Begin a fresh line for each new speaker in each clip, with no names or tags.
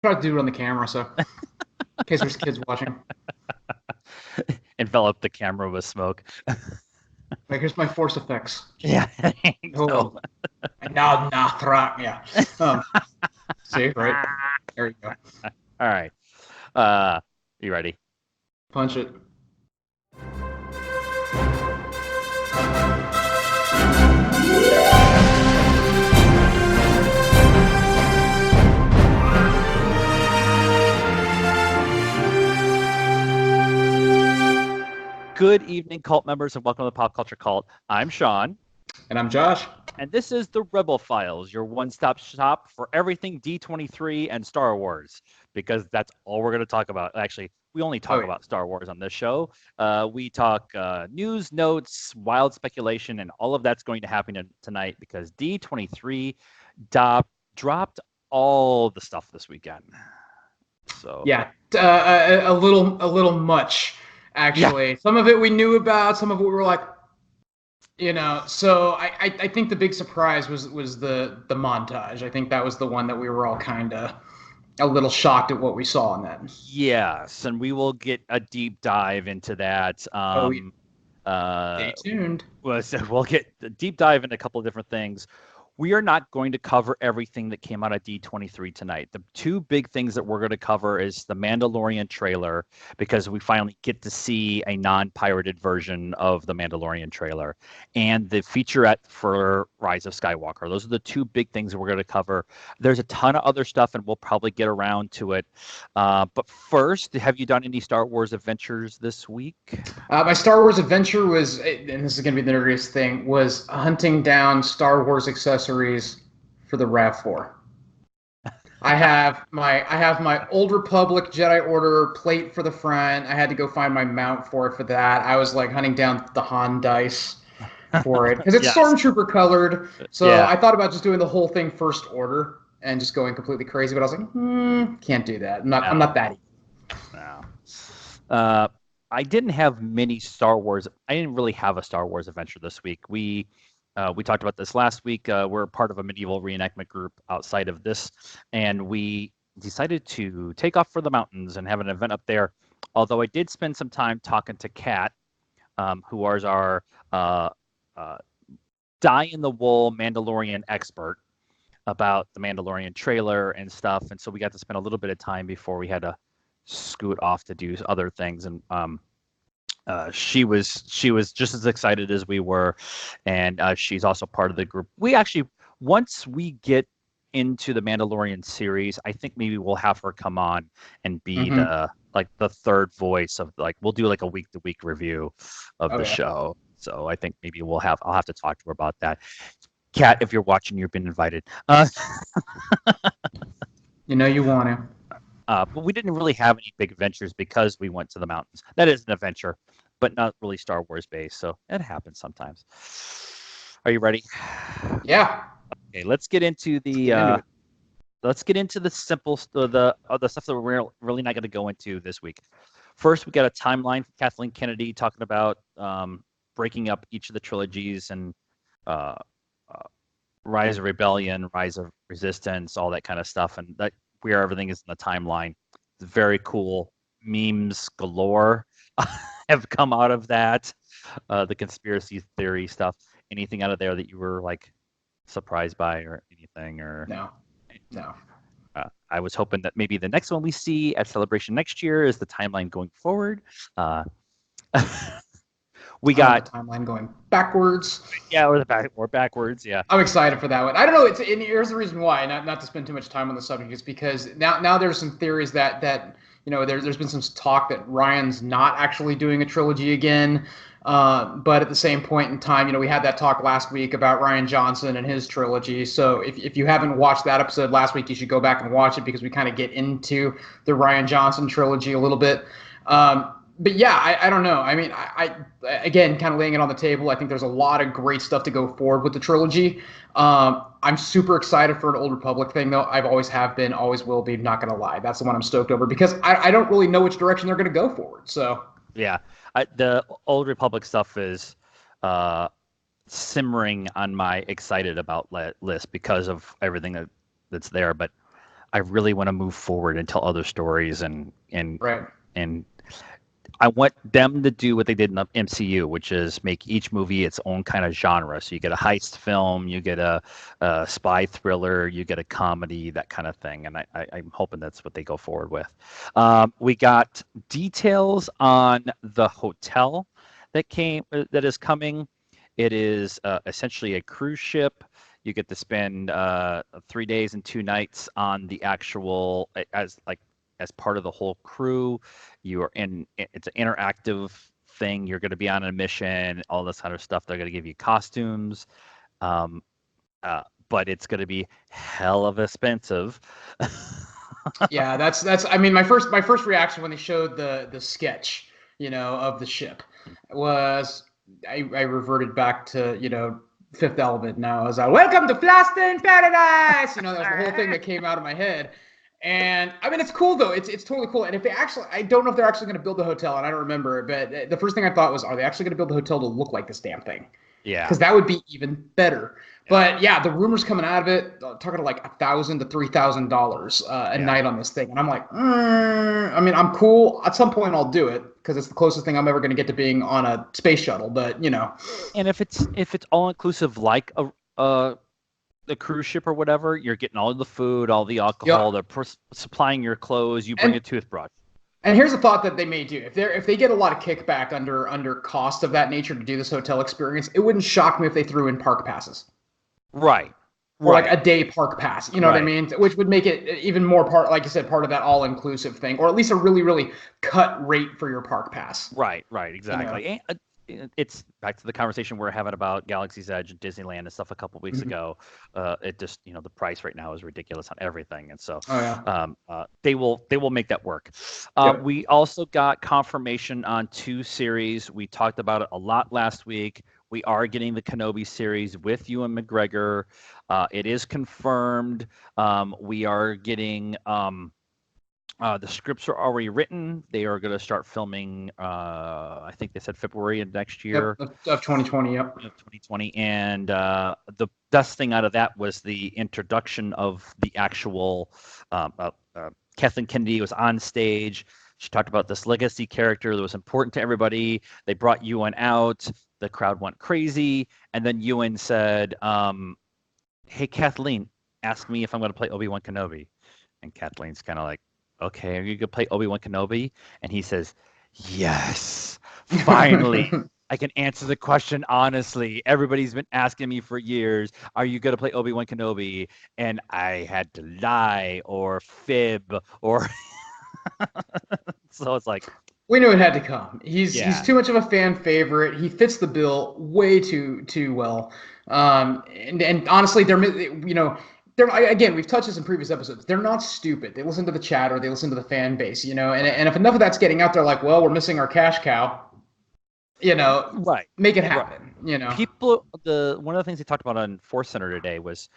Try to do it on the camera, so in case there's kids watching.
Envelop the camera with smoke.
Like, here's my force effects.
Yeah.
Oh, now, yeah. See, right? There you go.
All right. You ready?
Punch it.
Good evening, cult members, and welcome to Pop Culture Cult. I'm Sean.
And I'm Josh.
And this is the Rebel Files, your one-stop shop for everything D23 and Star Wars, because that's all we're going to talk about. Actually, we only talk about Star Wars on this show. We talk news, notes, wild speculation, and all of that's going to happen tonight because D23 dropped all the stuff this weekend. So
yeah, a little much. Actually, yeah. Some of it we knew about, some of it we were like, so I think the big surprise was the montage. I think that was the one that we were all kind of a little shocked at what we saw in that.
Yes, and we will get a deep dive into that.
Stay tuned.
We'll get a deep dive into a couple of different things. We are not going to cover everything that came out of D23 tonight. The two big things that we're going to cover is the Mandalorian trailer, because we finally get to see a non-pirated version of the Mandalorian trailer, and the featurette for Rise of Skywalker. Those are the two big things that we're going to cover. There's a ton of other stuff, and we'll probably get around to it. But first, have you done any Star Wars adventures this week?
My Star Wars adventure was, and this is going to be the nerdiest thing, was hunting down Star Wars accessories for the RAV4. I have my Old Republic Jedi Order plate for the front. I had to go find my mount for it for that. I was like hunting down the Han dice for it because it's Stormtrooper colored. So yeah. I thought about just doing the whole thing first order and just going completely crazy. But I was like, can't do that. I'm not that easy.
No. I didn't have many Star Wars. I didn't really have a Star Wars adventure this week. We talked about this last week. We're part of a medieval reenactment group outside of this, and we decided to take off for the mountains and have an event up there. Although I did spend some time talking to Kat, who was our die-in-the-wool Mandalorian expert, about the Mandalorian trailer and stuff. And so we got to spend a little bit of time before we had to scoot off to do other things. And she was just as excited as we were, and she's also part of the group. We actually, once we get into the Mandalorian series, I think maybe we'll have her come on and be the third voice of, like, we'll do like a week-to-week review of the show. So I think maybe I'll have to talk to her about that. Kat, if you're watching, you've been invited.
You want to.
But we didn't really have any big adventures because we went to the mountains. That is an adventure, but not really Star Wars based. So it happens sometimes. Are you ready?
Yeah.
Okay, let's get into the simple the stuff that we're really not going to go into this week. First, we got a timeline from Kathleen Kennedy talking about breaking up each of the trilogies and Rise of Rebellion, Rise of Resistance, all that kind of stuff, and that where everything is in the timeline. It's very cool. Memes galore have come out of that. The conspiracy theory stuff. Anything out of there that you were like surprised by or anything? Or
no.
I was hoping that maybe the next one we see at Celebration next year is the timeline going forward. We got
the timeline going backwards.
Yeah, or backwards. Yeah,
I'm excited for that one. I don't know. And here's the reason why. Not to spend too much time on the subject, is because now there's some theories that there's been some talk that Ryan's not actually doing a trilogy again. But at the same point in time, we had that talk last week about Rian Johnson and his trilogy. So if you haven't watched that episode last week, you should go back and watch it, because we kind of get into the Rian Johnson trilogy a little bit. But yeah, I don't know. I mean, I again, kind of laying it on the table, I think there's a lot of great stuff to go forward with the trilogy. I'm super excited for an Old Republic thing, though. I've always have been, always will be, not going to lie. That's the one I'm stoked over, because I don't really know which direction they're going to go forward. So
yeah, the Old Republic stuff is simmering on my excited about list because of everything that's there. But I really want to move forward and tell other stories and
Right.
I want them to do what they did in the MCU, which is make each movie its own kind of genre. So you get a heist film, you get a spy thriller, you get a comedy, that kind of thing. And I'm hoping that's what they go forward with. We got details on the hotel that is coming. It is essentially a cruise ship. You get to spend 3 days and 2 nights on the actual as part of the whole crew. It's an interactive thing. You're going to be on a mission, all this kind of stuff. They're going to give you costumes, but it's going to be hell of expensive.
Yeah, that's. I mean, my first reaction when they showed the sketch, of the ship, was I reverted back to Fifth Element. Now I was like, "Welcome to Flaster in Paradise." That was the whole thing that came out of my head. And I mean, it's cool though. It's totally cool. And if I don't know if they're actually going to build the hotel, and I don't remember, but the first thing I thought was, are they actually going to build the hotel to look like this damn thing?
Yeah.
Because that would be even better. Yeah. But yeah, the rumors coming out of it, talking to like $1,000 to $3,000 a night on this thing, and I'm like, I mean, I'm cool. At some point, I'll do it because it's the closest thing I'm ever going to get to being on a space shuttle. But
And if it's all inclusive, like the cruise ship or whatever, you're getting all of the food, all the alcohol, they're supplying your clothes, you bring a toothbrush.
And here's a thought that they may do. If they get a lot of kickback under cost of that nature to do this hotel experience, it wouldn't shock me if they threw in park passes.
Right.
Or like a day park pass, what I mean? Which would make it even more like you said, part of that all-inclusive thing, or at least a really, really cut rate for your park pass.
Right, exactly. And it's back to the conversation we're having about Galaxy's Edge and Disneyland and stuff a couple weeks ago. It just, the price right now is ridiculous on everything, and so they will make that work. We also got confirmation on 2 series. We talked about it a lot last week. We are getting the Kenobi series with Ewan McGregor. It is confirmed. We are getting. The scripts are already written. They are going to start filming, I think they said February of next year.
Of 2020, yep.
Of 2020. And the best thing out of that was the introduction of the actual Kathleen Kennedy was on stage. She talked about this legacy character that was important to everybody. They brought Ewan out. The crowd went crazy. And then Ewan said, hey, Kathleen, ask me if I'm going to play Obi-Wan Kenobi. And Kathleen's kind of like, okay, are you going to play Obi-Wan Kenobi? And he says, yes, finally, I can answer the question honestly. Everybody's been asking me for years, are you going to play Obi-Wan Kenobi? And I had to lie or fib or... So it's like...
We knew it had to come. He's too much of a fan favorite. He fits the bill way too well. And honestly, again, we've touched this in previous episodes. They're not stupid. They listen to the chat or they listen to the fan base, and if enough of that's getting out there, like, well, we're missing our cash cow, make it happen,
People, one of the things they talked about on Force Center today was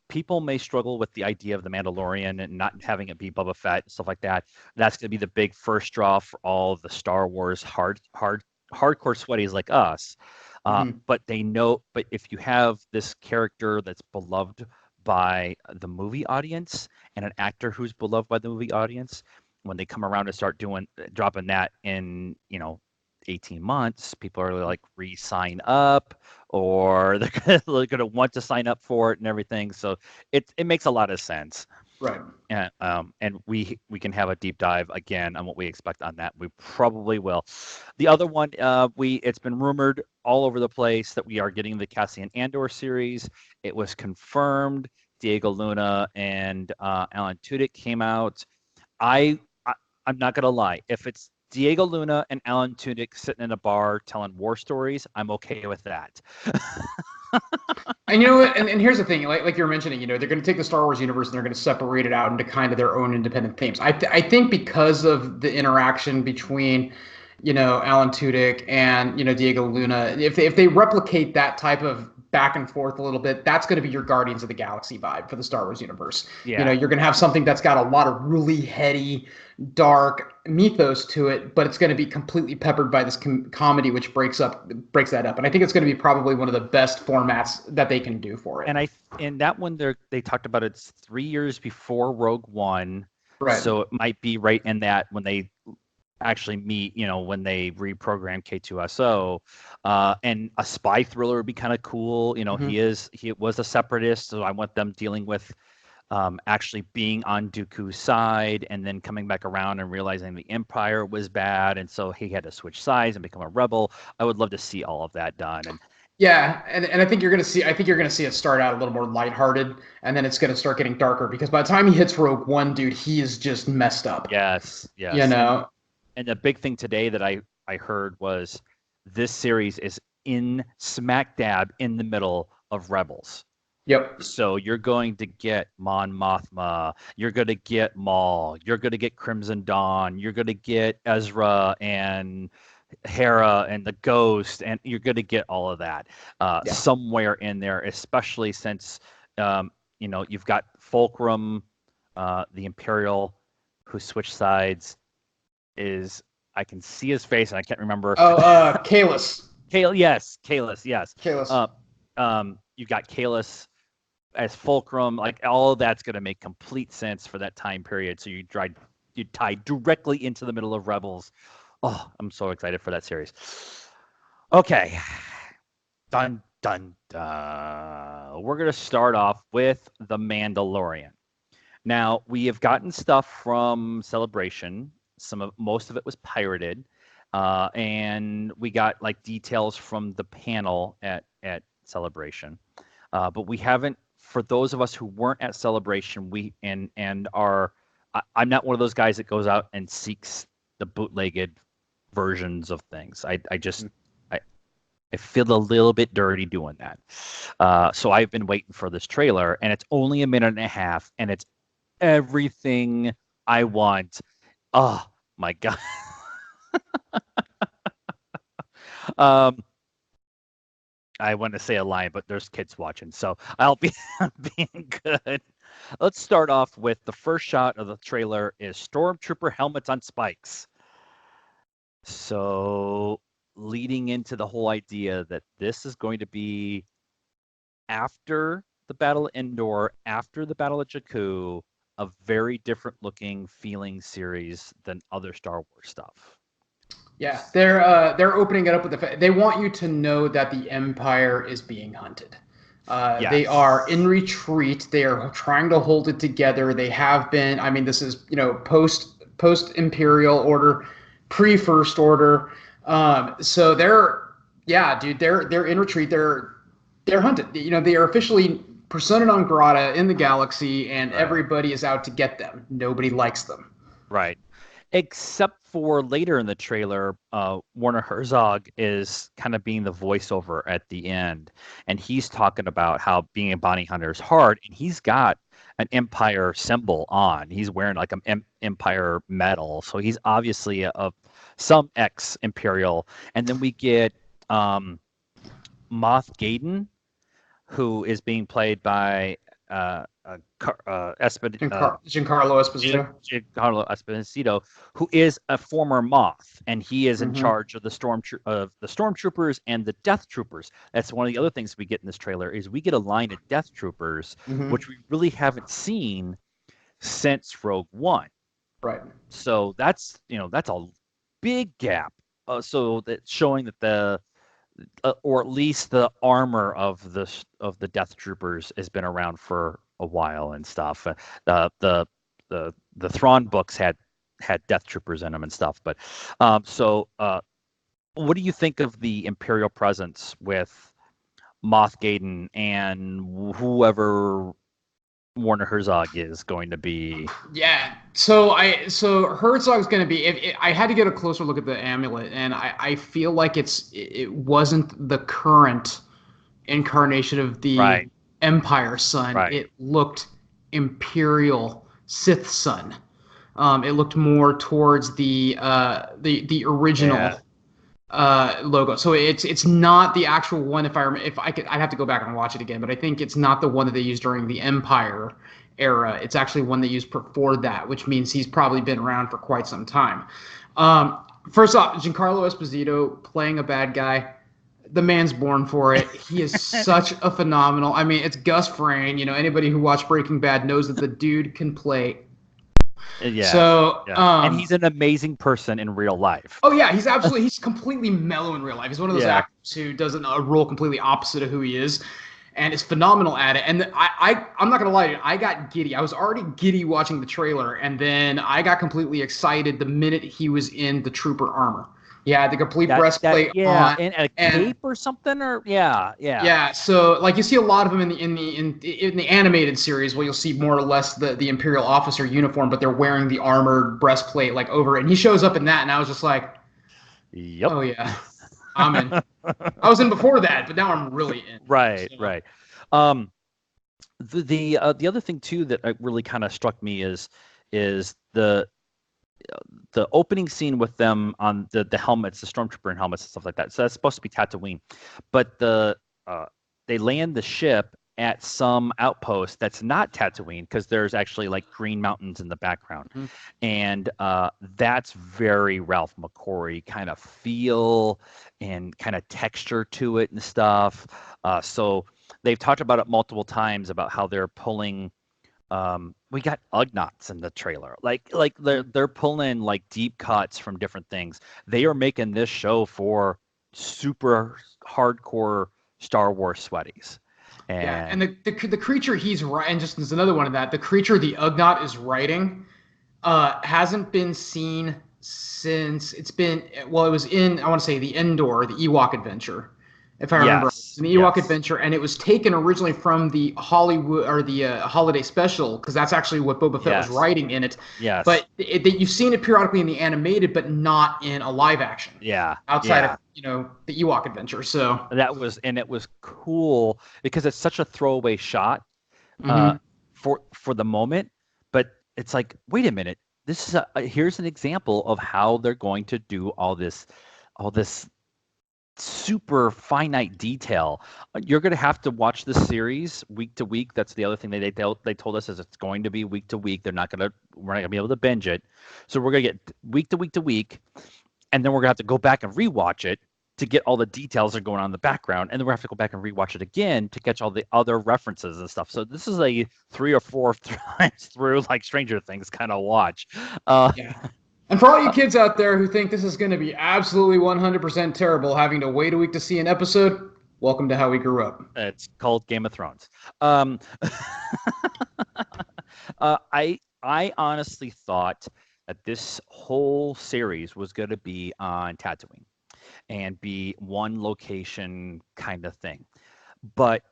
people may struggle with the idea of the Mandalorian and not having it be Boba Fett and stuff like that. That's going to be the big first draw for all the Star Wars hardcore sweaties like us. But if you have this character that's beloved by the movie audience and an actor who's beloved by the movie audience, when they come around and start dropping that in 18 months, people are like re-sign up, or they're going to want to sign up for it and everything. So it makes a lot of sense.
Right.
And we can have a deep dive again on what we expect on that. We probably will. The other one, it's been rumored all over the place that we are getting the Cassian Andor series. It was confirmed. Diego Luna and Alan Tudyk came out. I'm not gonna lie. If it's Diego Luna and Alan Tudyk sitting in a bar telling war stories, I'm okay with that.
And you know what? And here's the thing, like you're mentioning, they're going to take the Star Wars universe and they're going to separate it out into kind of their own independent themes. I think because of the interaction between, Alan Tudyk and Diego Luna, if they replicate that type of back and forth a little bit, that's going to be your Guardians of the Galaxy vibe for the Star Wars universe.
Yeah.
You're going to have something that's got a lot of really heady, dark mythos to it, but it's going to be completely peppered by this comedy, which breaks that up. And I think it's going to be probably one of the best formats that they can do for it.
And in that one, they talked about it's 3 years before Rogue One,
right?
So it might be right in that when they actually meet, when they reprogram K2SO, and a spy thriller would be kind of cool. He was a separatist, so I want them dealing with actually being on Dooku's side and then coming back around and realizing the Empire was bad, and so he had to switch sides and become a rebel. I would love to see all of that done. And
yeah, and I think you're gonna see it start out a little more lighthearted, and then it's gonna start getting darker because by the time he hits Rogue One, dude, he is just messed up.
Yes. And the big thing today that I heard was this series is in smack dab in the middle of Rebels.
Yep.
So you're going to get Mon Mothma, you're going to get Maul, you're going to get Crimson Dawn, you're going to get Ezra and Hera and the Ghost, and you're going to get all of that somewhere in there, especially since you've got Fulcrum, the Imperial, who switched sides. I can see his face and I can't remember.
Kahless.
Kahless, yes.
Kahless.
You've got Kahless as Fulcrum. Like, all of that's going to make complete sense for that time period. So you tie directly into the middle of Rebels. Oh, I'm so excited for that series. Okay. Dun, dun, dun. We're going to start off with The Mandalorian. Now, we have gotten stuff from Celebration. Most of it was pirated, and we got like details from the panel at Celebration, but we haven't. For those of us who weren't at Celebration, I'm not one of those guys that goes out and seeks the bootlegged versions of things. I feel a little bit dirty doing that. So I've been waiting for this trailer, and it's only a minute and a half, and it's everything I want. Oh my God. I want to say a line, but there's kids watching, so I'll be being good. Let's start off with the first shot of the trailer is Stormtrooper helmets on spikes. So leading into the whole idea that this is going to be after the Battle of Endor, after the Battle of Jakku, a very different looking feeling series than other Star Wars stuff.
Yeah, they're opening it up with the fact they want you to know that the Empire is being hunted. Yes. They are in retreat. They are trying to hold it together. They have been. I mean, this is post Imperial Order, pre First Order. So they're in retreat. They're hunted. They are officially persona non grata in the galaxy, and everybody is out to get them. Nobody likes them.
Right. Except for later in the trailer, Werner Herzog is kind of being the voiceover at the end. And he's talking about how being a bounty hunter is hard. And he's got an Empire symbol on. He's wearing like an Empire medal. So he's obviously some ex-Imperial. And then we get Moff Gideon, who is being played by
Giancarlo Esposito.
Giancarlo Esposito, who is a former Moth, and he is in charge of the stormtroopers and the Death Troopers. That's one of the other things we get in this trailer is we get a line of Death Troopers, which we really haven't seen since Rogue One.
Right.
So that's a big gap. So that's showing that or at least the armor of the Death Troopers has been around for a while and stuff. The Thrawn books had Death Troopers in them and stuff. But what do you think of the Imperial presence with Moff Gideon and whoever Werner Herzog is going to be?
Yeah. So Herzog's going to be. I had to get a closer look at the amulet, and I feel like it wasn't the current incarnation of the Empire Sun.
Right.
It looked Imperial Sith Sun. It looked more towards the original logo. So it's not the actual one. If I could, I'd have to go back and watch it again. But I think it's not the one that they used during the Empire era. It's actually one they used before that, which means he's probably been around for quite some time. Um, First off, Giancarlo Esposito playing a bad guy. The man's born for it. He is such a phenomenal. I mean, it's Gus Fring. You know, anybody who watched Breaking Bad knows that the dude can play.
Yeah.
So,
Yeah. And he's an amazing person in real life.
Oh yeah, he's completely mellow in real life. He's one of those actors who does a role completely opposite of who he is, and is phenomenal at it. And I'm not gonna lie to you, I got giddy. I was already giddy watching the trailer, and then I got completely excited the minute he was in the trooper armor. Yeah, the complete breastplate on,
and a cape or something, or
yeah. So like you see a lot of them in the animated series, where you'll see more or less the Imperial officer uniform, but they're wearing the armored breastplate like over it. And he shows up in that, and I was just like,
yep.
Oh yeah, I'm in. I was in before that, but now I'm really in.
Right, so. Right. The other thing too that really kind of struck me is the opening scene with them on the helmets, the stormtrooper and helmets and stuff like that. So that's supposed to be Tatooine, but they land the ship at some outpost that's not Tatooine because there's actually like green mountains in the background, and that's very Ralph McQuarrie kind of feel and kind of texture to it and stuff. So they've talked about it multiple times about how they're pulling. We got Ugnaughts in the trailer. Like they're pulling like deep cuts from different things. They are making this show for super hardcore Star Wars sweaties.
And the creature he's right, and just there's another one of that. The creature the Ugnaught is writing hasn't been seen since it was in, I want to say, the Endor, the Ewok adventure. If I remember, in the Ewok adventure, and it was taken originally from the Hollywood or the holiday special, because that's actually what Boba Fett was writing in it.
Yes.
But you've seen it periodically in the animated, but not in a live action.
Yeah.
Outside of the Ewok adventure, so
it was cool because it's such a throwaway shot for the moment, but it's like, wait a minute, this is here's an example of how they're going to do all this super finite detail. You're going to have to watch the series week to week. That's the other thing they told us is it's going to be week to week. We're not going to be able to binge it. So we're going to get week to week to week. And then we're going to have to go back and rewatch it to get all the details that are going on in the background. And then we're going to have to go back and rewatch it again to catch all the other references and stuff. So this is a 3 or 4 times through like Stranger Things kind of watch.
And for all you kids out there who think this is going to be absolutely 100% terrible, having to wait a week to see an episode, welcome to How We Grew Up.
It's called Game of Thrones. I honestly thought that this whole series was going to be on Tatooine and be one location kind of thing. But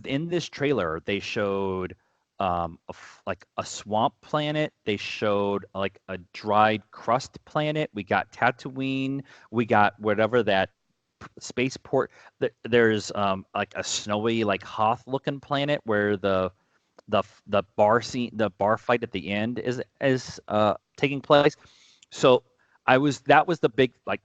in this trailer, they showed like a swamp planet. They showed like a dried crust planet. We got Tatooine. We got whatever that spaceport. There's like a snowy, like Hoth looking planet where the bar scene, the bar fight at the end is taking place. So that was the big like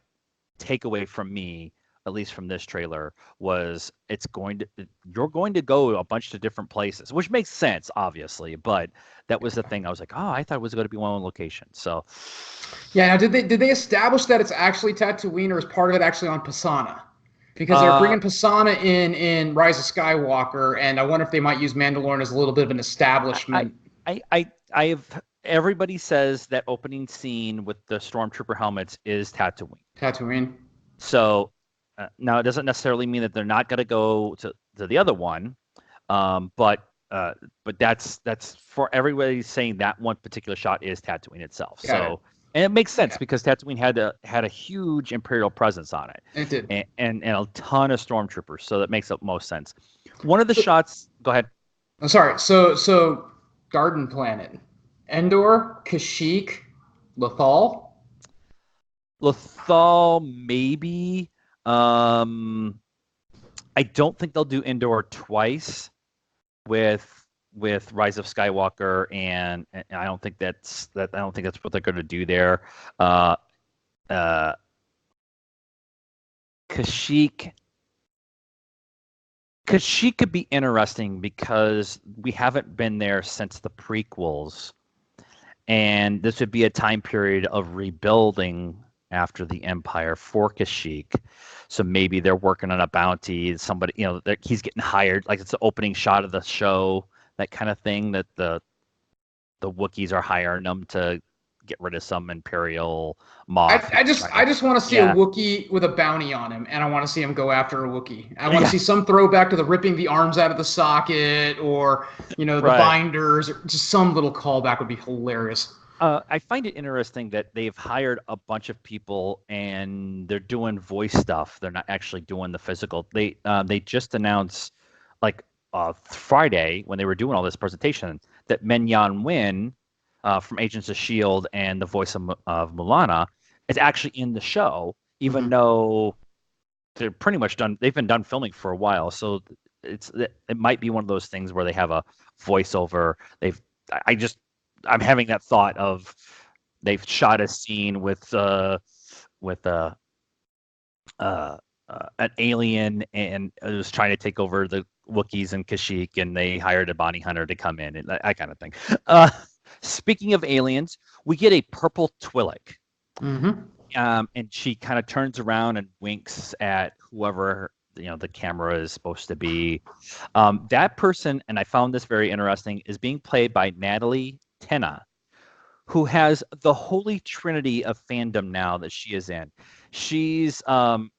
takeaway from me, at least from this trailer, was you're going to go a bunch of different places, which makes sense, obviously, but that was the thing. I was like, oh, I thought it was going to be one location. So
yeah. Now, did they establish that it's actually Tatooine, or is part of it actually on Pisana? Because they're bringing Pisana in Rise of Skywalker, and I wonder if they might use Mandalorian as a little bit of an establishment.
Everybody says that opening scene with the stormtrooper helmets is Tatooine. So now it doesn't necessarily mean that they're not going to go to the other one, but that's for everybody saying that one particular shot is Tatooine itself. And it makes sense because Tatooine had a huge Imperial presence on it.
It did,
and a ton of stormtroopers, so that makes most sense. One of the shots. Go ahead.
I'm sorry. So Garden Planet, Endor, Kashyyyk, Lothal.
Maybe. I don't think they'll do Endor twice with Rise of Skywalker, and I don't think that's what they're going to do there. Kashyyyk could be interesting because we haven't been there since the prequels, and this would be a time period of rebuilding after the Empire for Kashyyyk. So maybe they're working on a bounty. Somebody, he's getting hired. Like it's the opening shot of the show, that kind of thing. That the Wookiees are hiring them to get rid of some Imperial moth.
I just want to see a Wookiee with a bounty on him, and I want to see him go after a Wookiee. I want to see some throwback to the ripping the arms out of the socket, or the binders, or just some little callback would be hilarious.
I find it interesting that they've hired a bunch of people and they're doing voice stuff. They're not actually doing the physical. They just announced Friday when they were doing all this presentation that Men-Yan Win from Agents of S.H.I.E.L.D. and the voice of Mulana is actually in the show, even though they're pretty much done. They've been done filming for a while, so it might be one of those things where they have a voiceover. I'm having that thought of they've shot a scene with an alien and it was trying to take over the Wookiees and Kashyyyk, and they hired a bounty hunter to come in and that kind of thing. Speaking of aliens, we get a purple Twi'lek. And she kind of turns around and winks at whoever the camera is supposed to be. That person, and I found this very interesting, is being played by Natalie Tena, who has the holy trinity of fandom now that she is in. She's Nymphadora.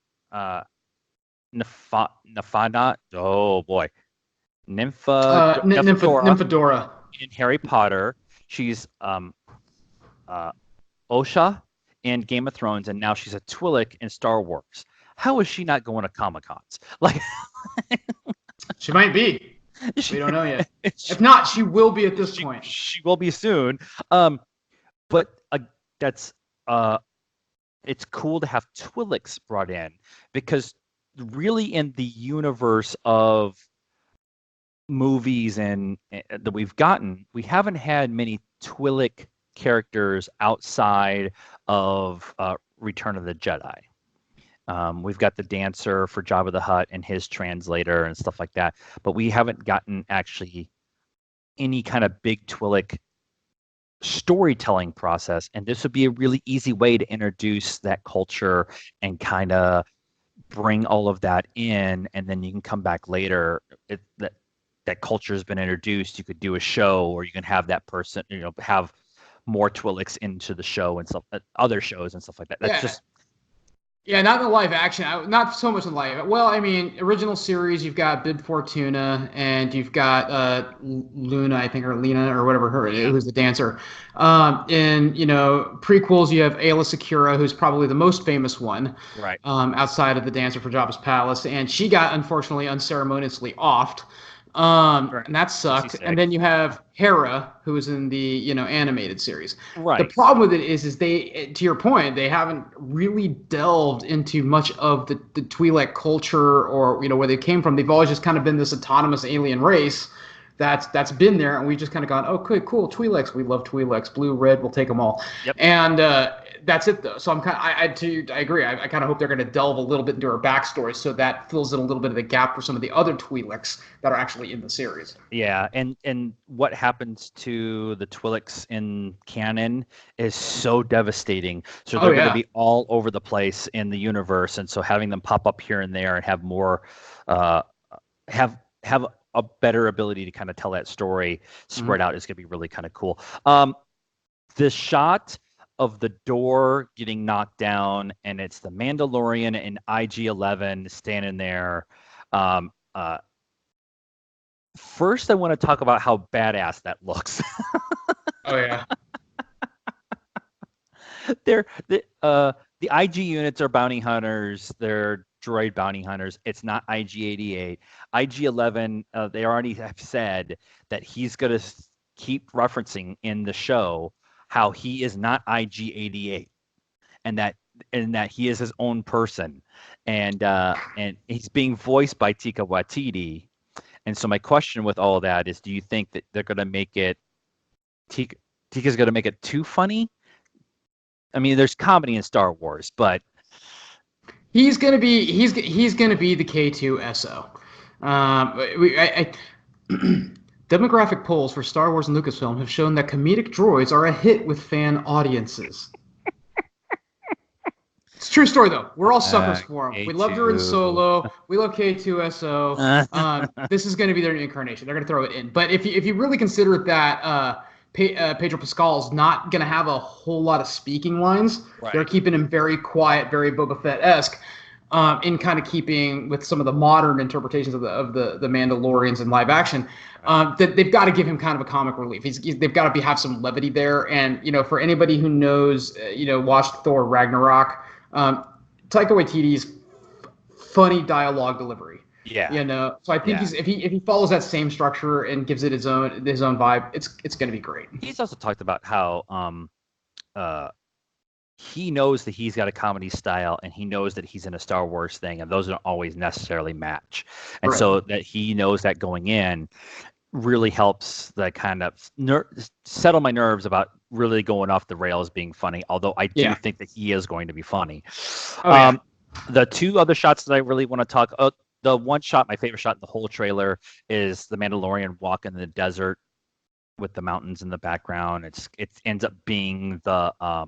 Nymphadora
in Harry Potter. She's Osha in Game of Thrones, and now she's a Twi'lek in Star Wars. How is she not going to Comic-Cons? Like,
she might be. We don't know yet. If not, she will be at this point.
She will be soon. But that's it's cool to have Twi'leks brought in, because really in the universe of movies and that we've gotten, we haven't had many Twi'lek characters outside of Return of the Jedi. We've got the dancer for Jabba the Hutt and his translator and stuff like that, but we haven't gotten actually any kind of big Twi'lek storytelling process, and this would be a really easy way to introduce that culture and kind of bring all of that in, and then you can come back later. That culture has been introduced. You could do a show, or you can have that person, have more Twi'leks into the show and stuff, other shows and stuff like that. That's just.
Yeah, not in the live action. Not so much in live. Well, I mean, original series, you've got Bib Fortuna, and you've got Luna, I think, or Lena, or whatever who's the dancer. In prequels, you have Ayla Secura, who's probably the most famous one,
right?
Outside of the dancer for Jabba's palace, and she got unfortunately unceremoniously offed. And that sucked. And then you have Hera, who was in the animated series.
Right.
The problem with it is they, to your point, they haven't really delved into much of the Twi'lek culture, or where they came from. They've always just kind of been this autonomous alien race that's been there, and we've just kind of gone, okay, cool, Twi'leks, we love Twi'leks, blue, red, we'll take them all.
Yep.
And that's it though. So I agree. I kind of hope they're going to delve a little bit into her backstory, so that fills in a little bit of the gap for some of the other Twi'leks that are actually in the series.
Yeah, and what happens to the Twi'leks in canon is so devastating. So they're going to be all over the place in the universe, and so having them pop up here and there and have more, have a better ability to kind of tell that story spread out is going to be really kind of cool. The shot of the door getting knocked down, and it's the Mandalorian and IG-11 standing there. First, I want to talk about how badass that looks.
Oh yeah.
The IG units are bounty hunters. They're droid bounty hunters. It's not IG-88. IG-11, they already have said that he's going to keep referencing in the show how he is not IG-88, and that he is his own person, and he's being voiced by Taika Waititi. And so my question with all of that is, do you think that they're going to make it Taika's going to make it too funny? I mean, there's comedy in Star Wars, but
he's gonna be the K2SO. Demographic polls for Star Wars and Lucasfilm have shown that comedic droids are a hit with fan audiences. It's a true story, though. We're all suckers for him. We loved her in Solo. We love K2SO. This is going to be their incarnation. They're going to throw it in. But if you really consider that Pedro Pascal's not going to have a whole lot of speaking lines, right. They're keeping him very quiet, very Boba Fett-esque, in kind of keeping with some of the modern interpretations of the Mandalorians in live action. They've got to give him kind of a comic relief. They've got to have some levity there. And for anybody who knows, watched Thor Ragnarok. Taika Waititi's funny dialogue delivery. Yeah. So I think if he follows that same structure and gives it his own vibe, it's going to be great.
He's also talked about how he knows that he's got a comedy style and he knows that he's in a Star Wars thing, and those don't always necessarily match. And so that he knows that going in really helps the kind of settle my nerves about really going off the rails being funny, although I do think that he is going to be funny. The two other shots that I really want to talk the one shot, my favorite shot in the whole trailer, is the Mandalorian walking in the desert with the mountains in the background. It ends up being the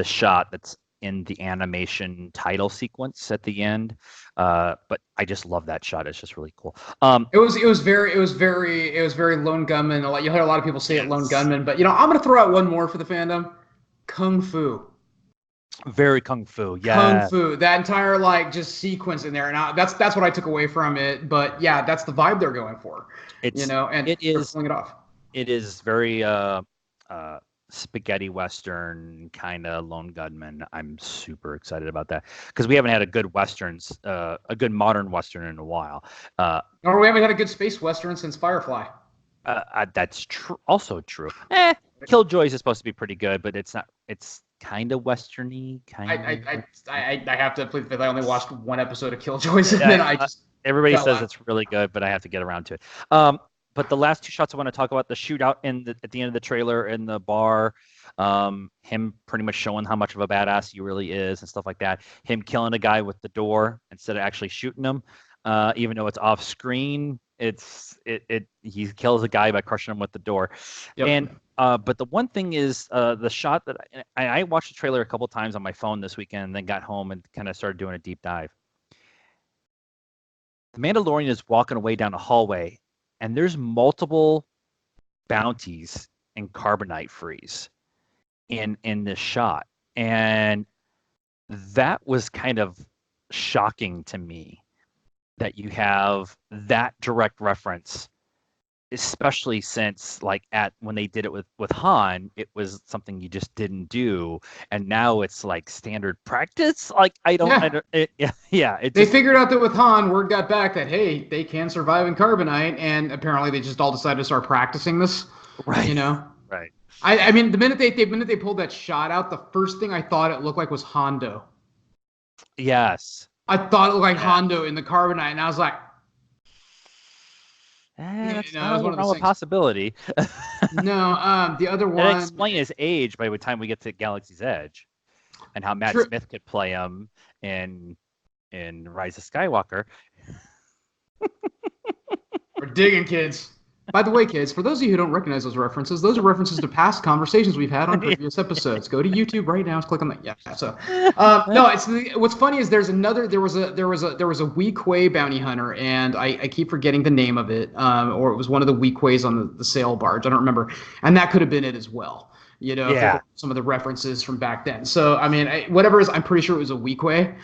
shot that's in the animation title sequence at the end, but I just love that shot. It's just really cool.
It was very Lone Gunman. You heard a lot of people say it Lone Gunman, but I'm going to throw out one more for the fandom: Kung Fu.
Very Kung Fu, yeah.
Kung Fu, that entire just sequence in there, and that's what I took away from it. But yeah, that's the vibe they're going for. And they're pulling it off.
It is very spaghetti western kind of Lone Gunman. I'm super excited about that because we haven't had a good modern western in a while.
Or we haven't had a good space western since Firefly.
That's also true. Killjoys is supposed to be pretty good, but it's not. It's kind of westerny.
I have to plead the fifth. I only watched one episode of Killjoys, and then I just.
Everybody says it's really good, but I have to get around to it. But the last two shots I want to talk about, the shootout at the end of the trailer in the bar, him pretty much showing how much of a badass he really is and stuff like that. Him killing a guy with the door instead of actually shooting him, even though it's off screen. He kills a guy by crushing him with the door. Yep. And but the one thing is the shot that I watched the trailer a couple times on my phone this weekend, and then got home and kind of started doing a deep dive. The Mandalorian is walking away down a hallway, and there's multiple bounties and carbonite freeze in this shot. And that was kind of shocking to me that you have that direct reference, especially since when they did it with Han, it was something you just didn't do, and now it's standard practice. They
figured out that with Han, word got back that hey, they can survive in carbonite, and apparently they just all decided to start practicing this.
Right.
Right. I mean, the minute they pulled that shot out, the first thing I thought it looked like was Hondo.
Yes.
I thought it looked like Hondo in the carbonite, and I was like.
That's not a possibility.
No, the other one.
And explain his age by the time we get to Galaxy's Edge, and how Matt Smith could play him in Rise of Skywalker.
We're digging, kids. By the way, kids, for those of you who don't recognize those are references to past conversations we've had on previous episodes. Go to YouTube right now. Click on that. Yeah. So, no. What's funny is there was a Wee Quay bounty hunter, and I keep forgetting the name of it. Or it was one of the Wee Quays on the sail barge. I don't remember, and that could have been it as well. Some of the references from back then. So, I mean, whatever it is, I'm pretty sure it was a Wee Quay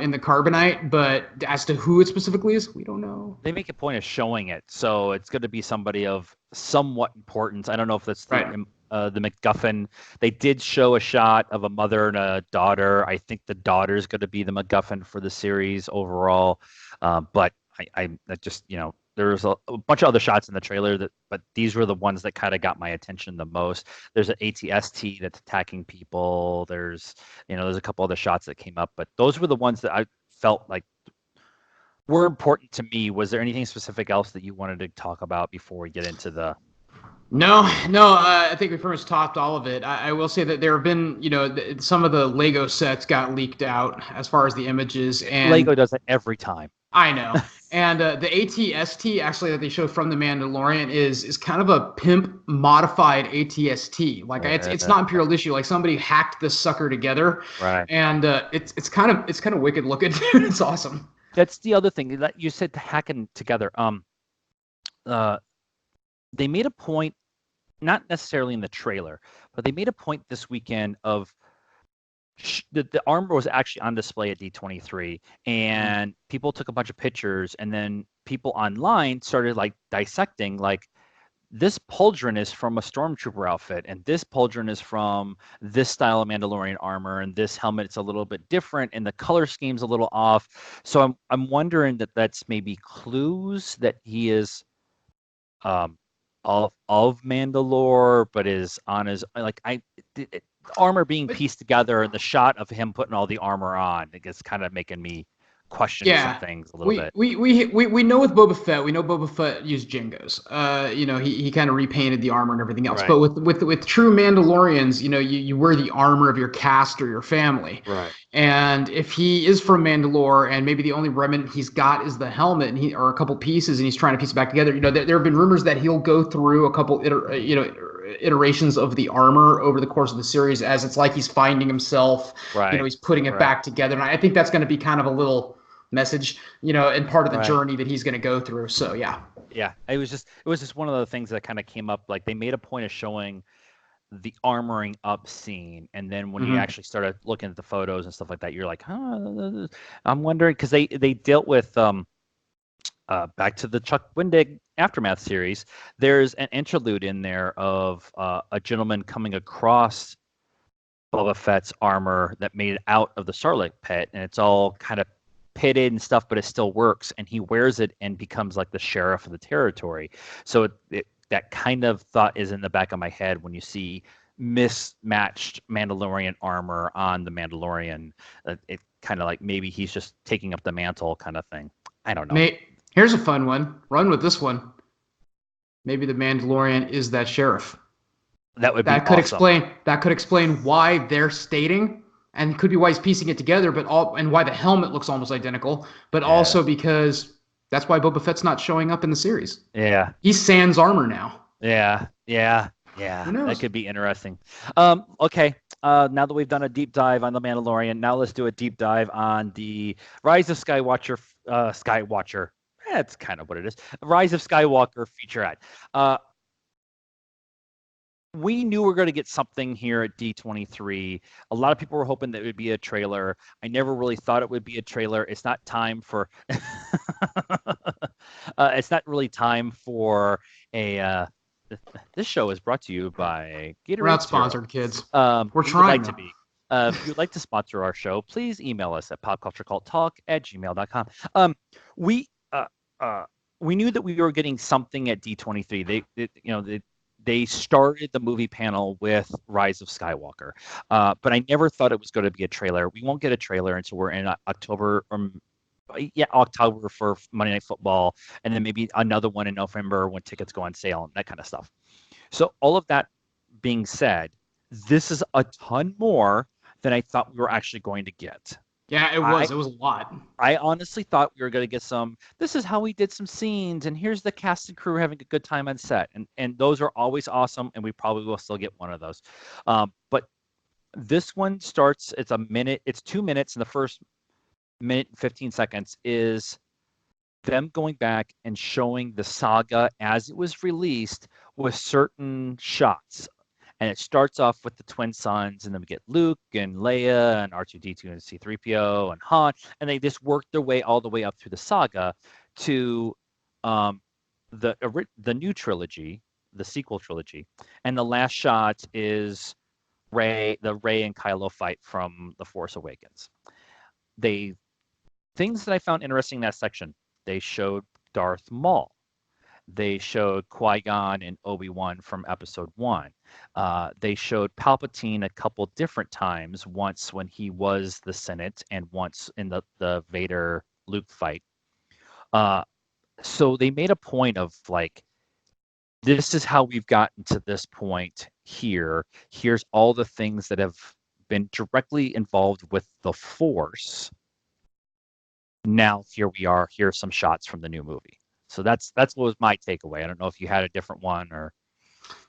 in the carbonite, but as to who it specifically is, we don't know.
They make a point of showing it, so it's going to be somebody of somewhat importance. I don't know if that's the MacGuffin. They did show a shot of a mother and a daughter. I think the daughter's going to be the MacGuffin for the series overall, but I just, there's a bunch of other shots in the trailer but these were the ones that kind of got my attention the most. There's an ATST that's attacking people. There's a couple other shots that came up, but those were the ones that I felt like were important to me. Was there anything specific else that you wanted to talk about before we get into the
No. I think we pretty much topped all of it. I will say that there have been, some of the Lego sets got leaked out as far as the images,
Lego
and
does it every time.
I know. And the ATST actually that they showed from the Mandalorian is kind of a pimp modified ATST. Like it's not Imperial issue. Like somebody hacked this sucker together,
Right.
and it's kind of wicked looking, dude. It's awesome.
That's the other thing that you said, hacking together. Uh, they made a point, not necessarily in the trailer, but they made a point this weekend of the armor was actually on display at D23, and people took a bunch of pictures, and then people online started like dissecting, like, this pauldron is from a stormtrooper outfit, and this pauldron is from this style of Mandalorian armor, and this helmet's a little bit different, and the color scheme's a little off. So I'm wondering that that's maybe clues that he is um of Mandalore, but is on his, like, armor being
But
pieced together, and the shot of him putting all the armor on, it's kind of making me question some
yeah,
things a little
we
bit.
we we we know with Boba Fett, we know Boba Fett used Jingos. He kind of repainted the armor and everything else.
Right.
But with true Mandalorians, you wear the armor of your caste or your family.
Right.
And if he is from Mandalore, and maybe the only remnant he's got is the helmet, and or a couple pieces, and he's trying to piece it back together, there have been rumors that he'll go through a couple iterations of the armor over the course of the series, as it's like he's finding himself.
Right.
He's putting it back together, and I think that's going to be kind of a little message, and part of the
Right.
journey that he's going to go through. So yeah.
Yeah, it was just one of the things that kind of came up. Like, they made a point of showing the armoring up scene, and then when you
Mm-hmm.
actually started looking at the photos and stuff like that, you're like, huh. I'm wondering, because they dealt with back to the Chuck Wendig Aftermath series. There's an interlude in there of a gentleman coming across Boba Fett's armor that made it out of the Sarlacc pit, and it's all kind of pitted and stuff, but it still works. And he wears it and becomes like the sheriff of the territory. So that kind of thought is in the back of my head when you see mismatched Mandalorian armor on the Mandalorian. It kind of like maybe he's just taking up the mantle kind of thing. I don't know.
Here's a fun one. Run with this one. Maybe the Mandalorian is that sheriff.
That would be awesome.
That could explain why they're stating, and could be why he's piecing it together, and why the helmet looks almost identical, but
Yeah.
also because that's why Boba Fett's not showing up in the series.
Yeah.
He's sans armor now.
Yeah.
Who knows?
That could be interesting. Okay. Now that we've done a deep dive on the Mandalorian, now let's do a deep dive on the Rise of Skywatcher. Skywatcher. That's kind of what it is. Rise of Skywalker featurette. We knew we were going to get something here at D23. A lot of people were hoping that it would be a trailer. I never really thought it would be a trailer. It's not time for. It's not really time for a. This show is brought to you by Gatorade.
We're not sponsored, kids.
We're
trying
to be. If you'd like to sponsor our show, please email us at popcultureculttalk@gmail.com. We knew that we were getting something at D23. They started the movie panel with Rise of Skywalker, but I never thought it was going to be a trailer. We won't get a trailer until we're in October, October for Monday Night Football, and then maybe another one in November when tickets go on sale and that kind of stuff. So all of that being said, this is a ton more than I thought we were actually going to get.
Yeah, it was. It was a lot.
I honestly thought we were going to get some, this is how we did some scenes, and here's the cast and crew having a good time on set. And those are always awesome, and we probably will still get one of those. But this one starts, it's 2 minutes, and the first minute and 15 seconds is them going back and showing the saga as it was released with certain shots. And it starts off with the twin sons, and then we get Luke and Leia and R2-D2 and C-3PO and Han, and they just work their way all the way up through the saga to the new trilogy, the sequel trilogy. And the last shot is the Rey and Kylo fight from The Force Awakens. Things that I found interesting in that section, they showed Darth Maul. They showed Qui-Gon and Obi-Wan from Episode 1. They showed Palpatine a couple different times, once when he was the Senate and once in the Vader-Luke fight. So they made a point of, like, this is how we've gotten to this point here. Here's all the things that have been directly involved with the Force. Now here we are. Here's some shots from the new movie. So that's what was my takeaway. I don't know if you had a different one or.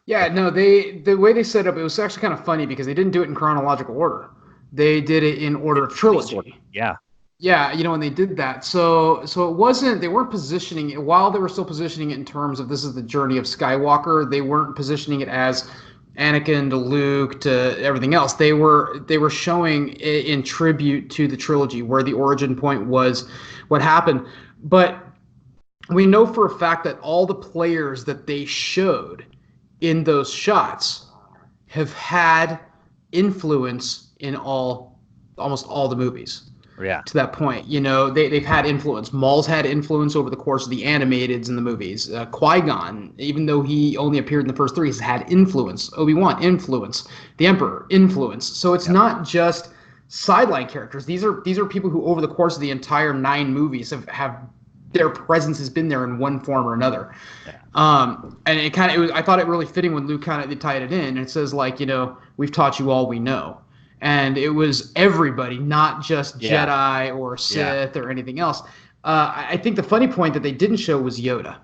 Yeah, no, the way they set up, it was actually kind of funny because they didn't do it in chronological order. They did it in order of trilogy.
Yeah.
Yeah, when they did that. So it wasn't, they weren't positioning it, while they were still positioning it in terms of this is the journey of Skywalker, they weren't positioning it as Anakin to Luke to everything else. They were showing it in tribute to the trilogy where the origin point was what happened. But we know for a fact that all the players that they showed in those shots have had influence in almost all the movies.
Yeah.
To that point, they've had influence. Maul's had influence over the course of the animateds and the movies. Qui-Gon, even though he only appeared in the first three, has had influence. Obi-Wan, influence. The Emperor, influence. So it's not just sideline characters. These are people who, over the course of the entire 9 movies, have their presence has been there in one form or another. Yeah. And I thought it really fitting when Luke kind of tied it in. And it says we've taught you all we know. And it was everybody, not just Jedi or Sith or anything else. I think the funny point that they didn't show was Yoda.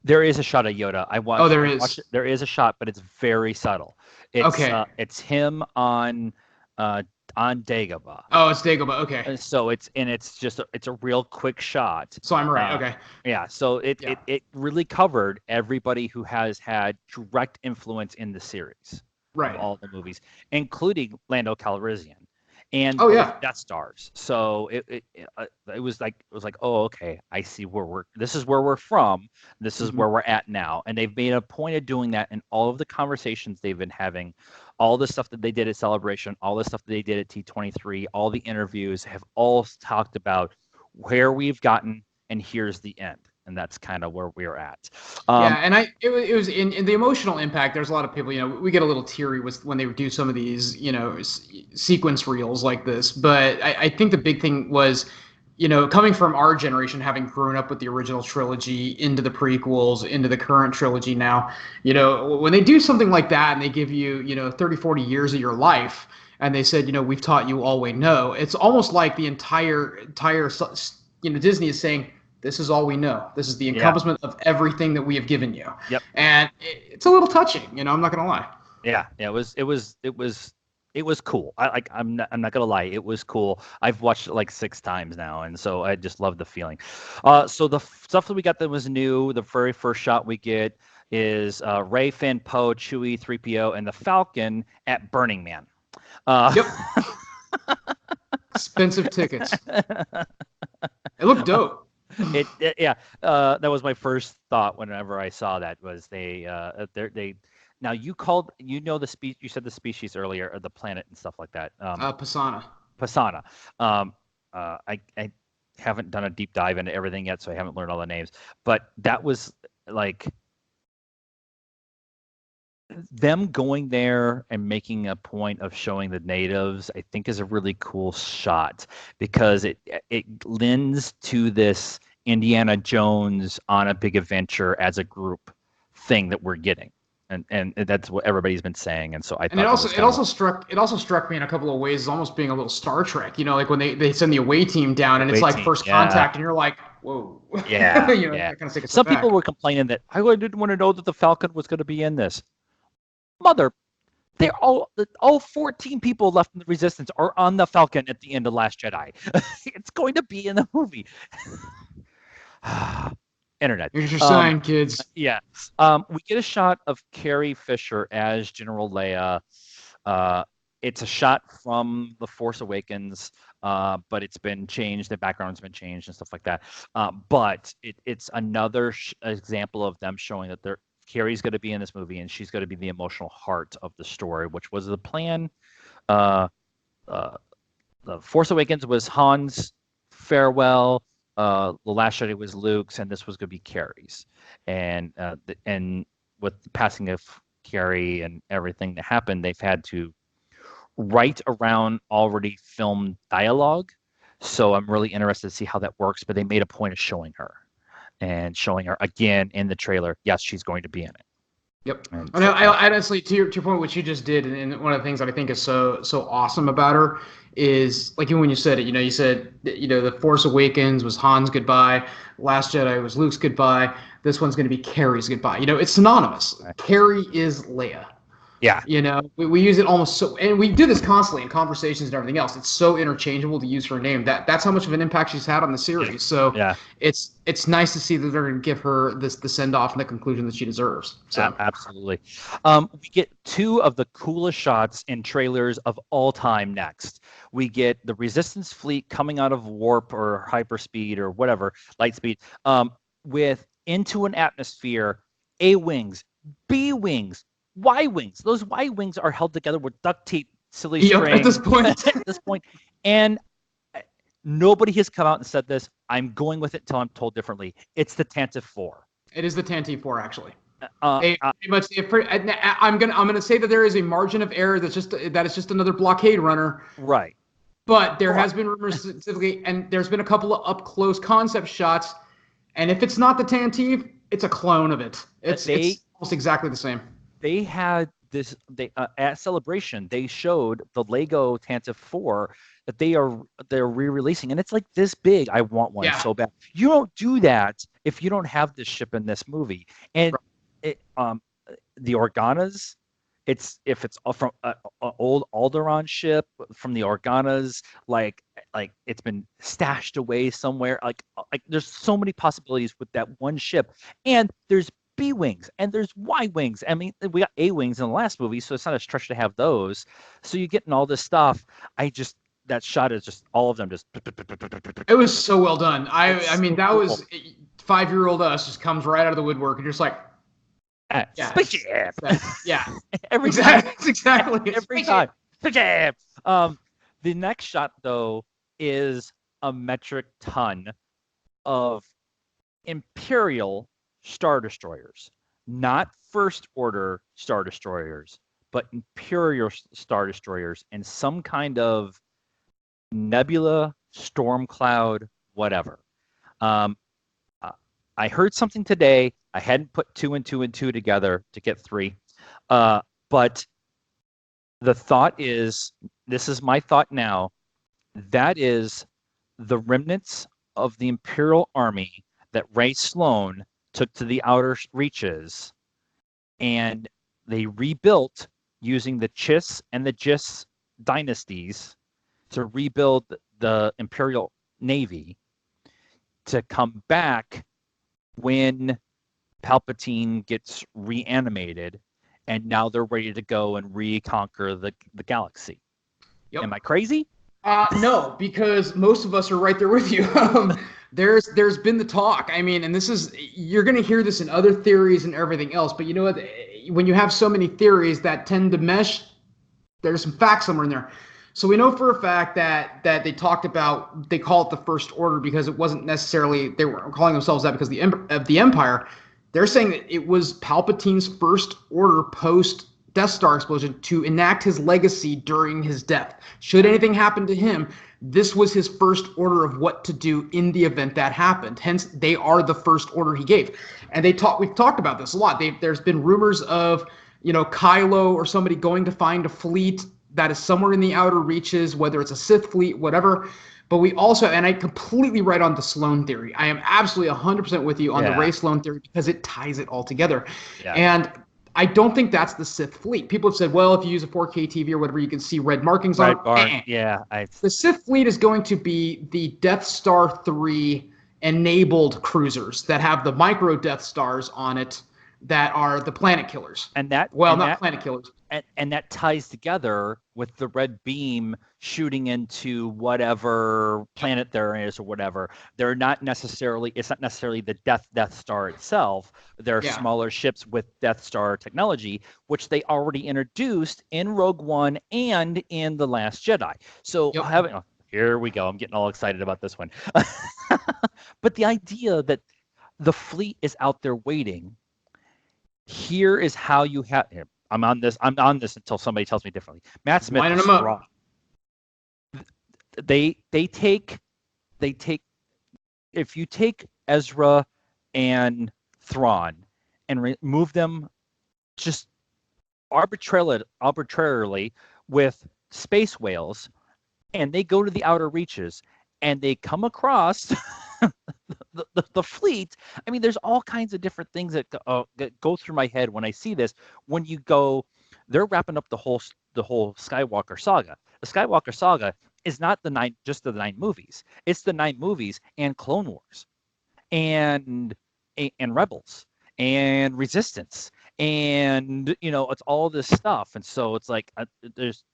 There is a shot of Yoda.
There is.
There is a shot, but it's very subtle. It's him on Dagobah.
Oh, it's Dagobah. Okay.
So it's a real quick shot.
So I'm right. Okay.
Yeah. So it really covered everybody who has had direct influence in the series.
Right.
All the movies, including Lando Calrissian and Death Stars. So it was like, oh, okay, I see this is where we're from. This is where we're at now. And they've made a point of doing that in all of the conversations they've been having, all the stuff that they did at Celebration, all the stuff that they did at T23, all the interviews have all talked about where we've gotten and here's the end. And that's kind of where we're at.
And it was in the emotional impact. There's a lot of people, we get a little teary when they do some of these, sequence reels like this. But I think the big thing was, coming from our generation, having grown up with the original trilogy into the prequels, into the current trilogy now, when they do something like that and they give you, 30, 40 years of your life and they said, we've taught you all we know. It's almost like the entire, Disney is saying, this is all we know. This is the encompassment of everything that we have given you.
Yep.
And it's a little touching, I'm not gonna lie.
Yeah. It was cool. I'm not gonna lie. It was cool. I've watched it like 6 times now, and so I just love the feeling. So the stuff that we got that was new, the very first shot we get is Rey, Finn, Poe, Chewie, 3PO, and the Falcon at Burning Man.
Yep. Expensive tickets. It looked dope.
That was my first thought whenever I saw that was they now you said the species earlier or the planet and stuff like that.
Pasana.
I haven't done a deep dive into everything yet, so I haven't learned all the names, but that was like them going there and making a point of showing the natives, I think is a really cool shot because it lends to this Indiana Jones on a big adventure as a group thing that we're getting. And that's what everybody's been saying, and so I. And
it also struck me in a couple of ways as almost being a little Star Trek, like when they send the away team down and it's like first contact, and you're like, whoa.
Yeah.
Kind of take a step
Some
back.
people were complaining that I didn't want to know that the Falcon was going to be in this. Mother, they're all 14 people left in the Resistance are on the Falcon at the end of Last Jedi. It's going to be in the movie. Internet.
Here's your sign, kids.
Yeah. We get a shot of Carrie Fisher as General Leia. It's a shot from The Force Awakens, but it's been changed. The background's been changed and stuff like that. But it's another example of them showing that Carrie's going to be in this movie, and she's going to be the emotional heart of the story, which was the plan. The Force Awakens was Han's farewell. The Last Jedi was Luke's, and this was going to be Carrie's. And with the passing of Carrie and everything that happened, they've had to write around already filmed dialogue. So I'm really interested to see how that works. But they made a point of showing her, and showing her again in the trailer. Yes, she's going to be in it.
Yep. I honestly, to your point, what you just did, and one of the things that I think is so awesome about her is, like, even when you said it, you said, the Force Awakens was Han's goodbye, Last Jedi was Luke's goodbye, this one's going to be Carrie's goodbye. It's synonymous. Right. Carrie is Leia.
Yeah.
We use it almost so, and we do this constantly in conversations and everything else. It's so interchangeable to use her name. That's how much of an impact she's had on the series. So
yeah,
it's nice to see that they're going to give her the send off and the conclusion that she deserves. So
absolutely. We get two of the coolest shots in trailers of all time next. We get the Resistance fleet coming out of warp or hyperspeed or whatever, light speed, with into an atmosphere, A-wings, B-wings, Y-wings. Those Y-wings are held together with duct tape, silly string.
At this point.
At this point. And nobody has come out and said this. I'm going with it until I'm told differently. It's the Tantive 4.
It is the Tantive 4, actually. I'm gonna say that there is a margin of error that is just another blockade runner.
Right.
But there has been rumors specifically, and there's been a couple of up close concept shots. And if it's not the Tantive, it's a clone of it. It's almost exactly the same.
They had this. At Celebration, they showed the Lego Tantive 4 that they're re-releasing, and it's like this big. I want one so bad. You don't do that if you don't have this ship in this movie. And the Organas, if it's from an old Alderaan ship from the Organas, like it's been stashed away somewhere. Like there's so many possibilities with that one ship, and there's B-wings and there's Y-wings. I mean, we got A-wings in the last movie, so it's not a stretch to have those. So you're getting all this stuff. That shot is just all of them just.
It was so well done. I mean, that was 5-year-old us just comes right out of the woodwork and just like.
Spaceship.
Yeah.
Every time.
Exactly.
Every time. Spaceship. The next shot though is a metric ton of Imperial Star Destroyers, not First Order Star Destroyers, but Imperial Star Destroyers in some kind of nebula, storm cloud, whatever. I heard something today. I hadn't put 2 and 2 and 2 together to get 3. But the thought is, this is my thought now, that is the remnants of the Imperial Army that Ray Sloan took to the outer reaches, and they rebuilt using the Chiss and the Jis dynasties to rebuild the Imperial Navy to come back when Palpatine gets reanimated, and now they're ready to go and reconquer the galaxy. Yep. Am I crazy?
No, because most of us are right there with you. There's been the talk. I mean, and you're going to hear this in other theories and everything else, but you know what? When you have so many theories that tend to mesh, there's some facts somewhere in there. So we know for a fact that they talked about, they call it the First Order because it wasn't necessarily, they weren't calling themselves that because of the Empire. They're saying that it was Palpatine's First Order post Death Star explosion to enact his legacy during his death. Should anything happen to him, this was his first order of what to do in the event that happened. Hence, they are the first order he gave. And we've talked about this a lot. There's been rumors of, Kylo or somebody going to find a fleet that is somewhere in the outer reaches, whether it's a Sith fleet, whatever. But we also, and I completely write on the Sloan theory. I am absolutely 100% with you on the Ray Sloan theory because it ties it all together. Yeah. And I don't think that's the Sith fleet. People have said, well, if you use a 4K TV or whatever, you can see red markings on it.
Yeah.
The Sith fleet is going to be the Death Star 3 enabled cruisers that have the micro Death Stars on it that are the planet killers. Planet killers.
And that ties together with the red beam shooting into whatever planet there is or whatever. It's not necessarily the Death Star itself. They're smaller ships with Death Star technology, which they already introduced in Rogue One and in The Last Jedi. So here we go. I'm getting all excited about this one. But the idea that the fleet is out there waiting, here is how you have him. I'm on this until somebody tells me differently. Matt Smith is strong. They take if you take Ezra and Thrawn and remove them just arbitrarily with space whales, and they go to the outer reaches and they come across the fleet. I mean, there's all kinds of different things that go through my head when I see this. When you go, they're wrapping up the whole Skywalker saga. The Skywalker saga is not just the 9 movies. It's the 9 movies and Clone Wars, and Rebels and Resistance, and it's all this stuff. And so it's like there's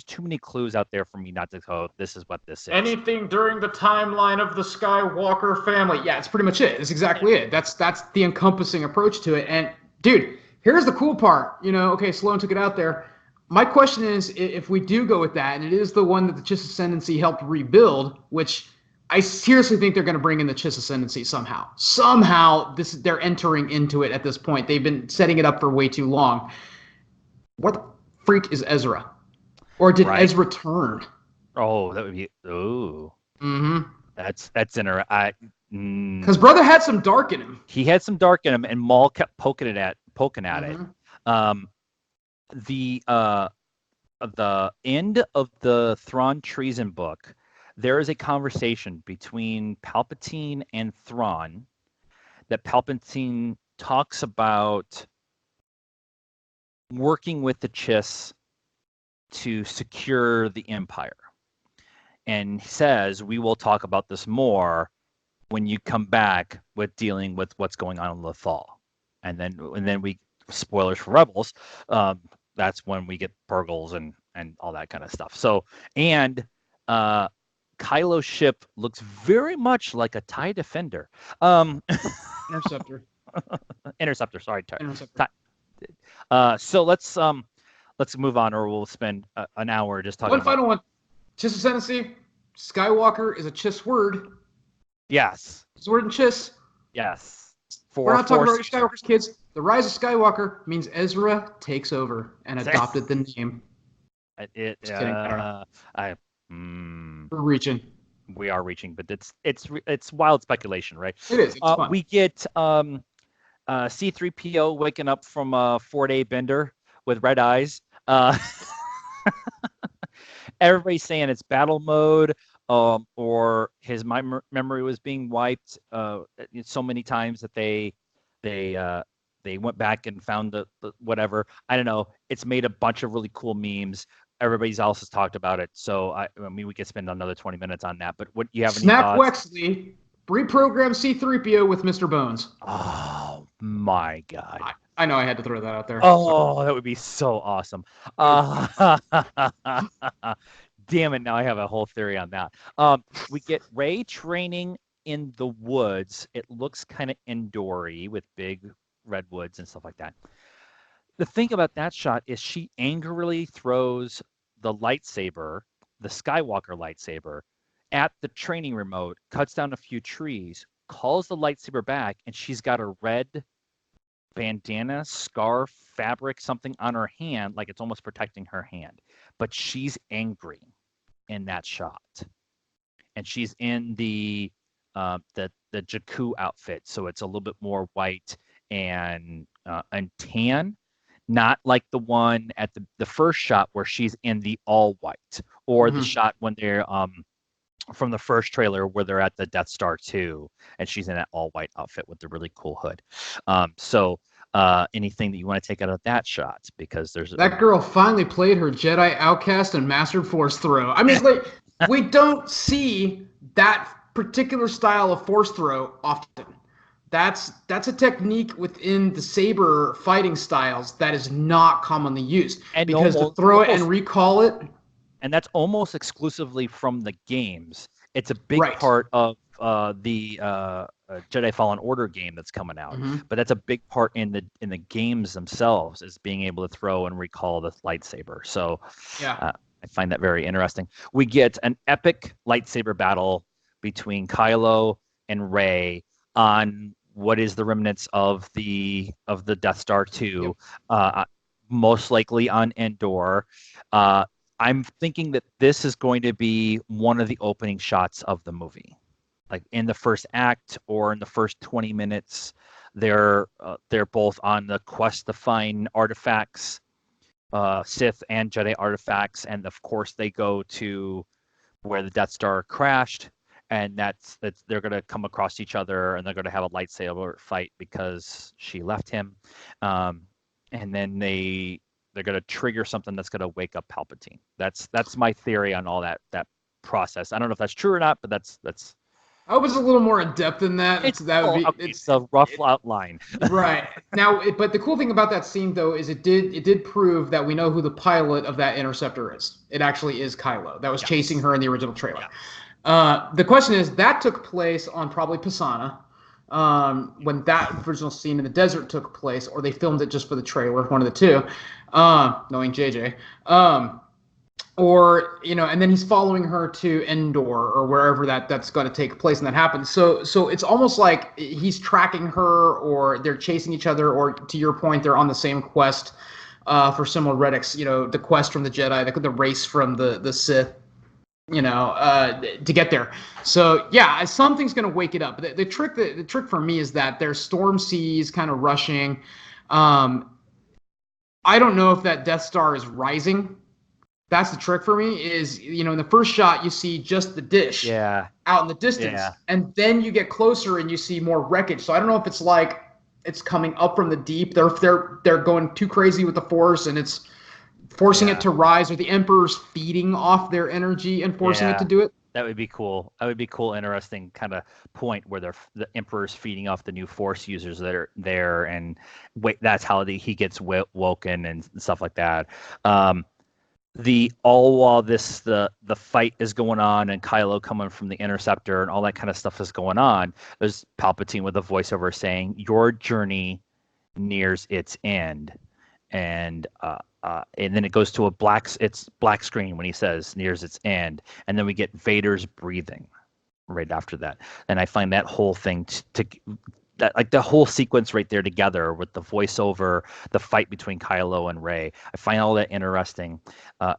too many clues out there for me not to go, this is what this is.
Anything during the timeline of the Skywalker family. Yeah, it's pretty much it. It's exactly it. That's the encompassing approach to it. And dude, here's the cool part. Okay, Sloan took it out there. My question is, if we do go with that, and it is the one that the Chiss Ascendancy helped rebuild, which I seriously think they're going to bring in the Chiss Ascendancy somehow. Somehow, they're entering into it at this point. They've been setting it up for way too long. What the freak is Ezra? Or did Ezra turn?
Oh, that would be... Ooh.
Mm-hmm.
That's interesting.
Because brother had some dark in him.
He had some dark in him, and Maul kept poking at
Mm-hmm.
it. The end of the Thrawn treason book, there is a conversation between Palpatine and Thrawn that Palpatine talks about working with the Chiss to secure the Empire. And he says, we will talk about this more when you come back with dealing with what's going on in Lothal. And then we, spoilers for Rebels, that's when we get Purgles and all that kind of stuff. So, and Kylo's ship looks very much like a TIE Defender.
Interceptor.
Interceptor, sorry.
Interceptor.
So let's move on, or we'll spend an hour just talking
about... One final one. Chiss Ascendancy. Skywalker is a Chiss word.
Yes.
It's a word in Chiss.
Yes.
We're not talking about Skywalker's kids. The Rise of Skywalker means Ezra takes over and adopted the name.
Just kidding.
We're reaching.
We are reaching, but it's wild speculation, right?
It is. It's fun.
We get C-3PO waking up from a 4-day bender with red eyes. Everybody's saying it's battle mode, or his memory was being wiped so many times that they went back and found the whatever. I don't know. It's made a bunch of really cool memes. Everybody's else has talked about it. So I mean, we could spend another 20 minutes on that. But what you have any thoughts?
Wexley reprogram C-3PO with Mr. Bones.
Oh my God!
I know I had to throw that out there.
Oh, that would be so awesome. Damn it! Now I have a whole theory on that. We get Rey training in the woods. It looks kind of indoor-y with big redwoods and stuff like that. The thing about that shot is she angrily throws the lightsaber, the Skywalker lightsaber, at the training remote, cuts down a few trees, calls the lightsaber back, and she's got a red bandana, scarf, fabric, something on her hand, like it's almost protecting her hand. But she's angry in that shot. And she's in the Jakku outfit, so it's a little bit more white and tan. Not like the one at the first shot where she's in the all white, or the shot when they're from the first trailer where they're at the Death Star 2 and she's in that all white outfit with the really cool hood. So anything that you want to take out of that shot, because there's
that girl finally played her Jedi outcast and mastered Force throw. I mean, like, we don't see that particular style of Force throw often. That's a technique within the saber fighting styles that is not commonly used. And because to throw it and recall it,
and that's almost exclusively from the games. It's a big part of the Jedi Fallen Order game that's coming out. But that's a big part in the games themselves, is being able to throw and recall the lightsaber. So I find that very interesting. We get an epic lightsaber battle between Kylo and Rey on what is the remnants of the Death Star 2, most likely on Endor. I'm thinking that this is going to be one of the opening shots of the movie. like in the first act or in the first 20 minutes, they're both on the quest to find artifacts, Sith and Jedi artifacts, and of course they go to where the Death Star crashed, and that's they're going to come across each other, and they're going to have a lightsaber fight because she left him, and then they're going to trigger something that's going to wake up Palpatine. That's my theory on all that process. I don't know if that's true or not, but that's.
I was a little more adept than that.
It's a rough outline.
Right. Now, but the cool thing about that scene, though, is it did prove that we know who the pilot of that interceptor is. It actually is Kylo that was chasing her in the original trailer. Yeah. The question is, that took place on probably Pisana, when that original scene in the desert took place, or they filmed it just for the trailer, one of the two, knowing JJ. Or, and then he's following her to Endor or wherever that's going to take place, and that happens. So it's almost like he's tracking her, or they're chasing each other, or to your point, they're on the same quest for similar relics. The quest from the Jedi, the race from the Sith, to get there. So yeah, something's going to wake it up. The trick for me is that there's storm seas kind of rushing. I don't know if that Death Star is rising. That's the trick for me is, in the first shot, you see just the dish out in the distance. Yeah. And then you get closer and you see more wreckage. So I don't know if it's like it's coming up from the deep. They're going too crazy with the Force, and it's forcing it to rise, or the Emperor's feeding off their energy and forcing it to do it.
That would be cool. That would be cool, interesting kind of point where the Emperor's feeding off the new Force users that are there, and that's how he gets woken and stuff like that. While the fight is going on and Kylo coming from the interceptor and all that kind of stuff is going on, there's Palpatine with a voiceover saying, "Your journey nears its end," and then it goes to black screen when he says "nears its end," and then we get Vader's breathing right after that. And I find that whole thing that like the whole sequence right there together with the voiceover, the fight between Kylo and Rey, I find all that interesting.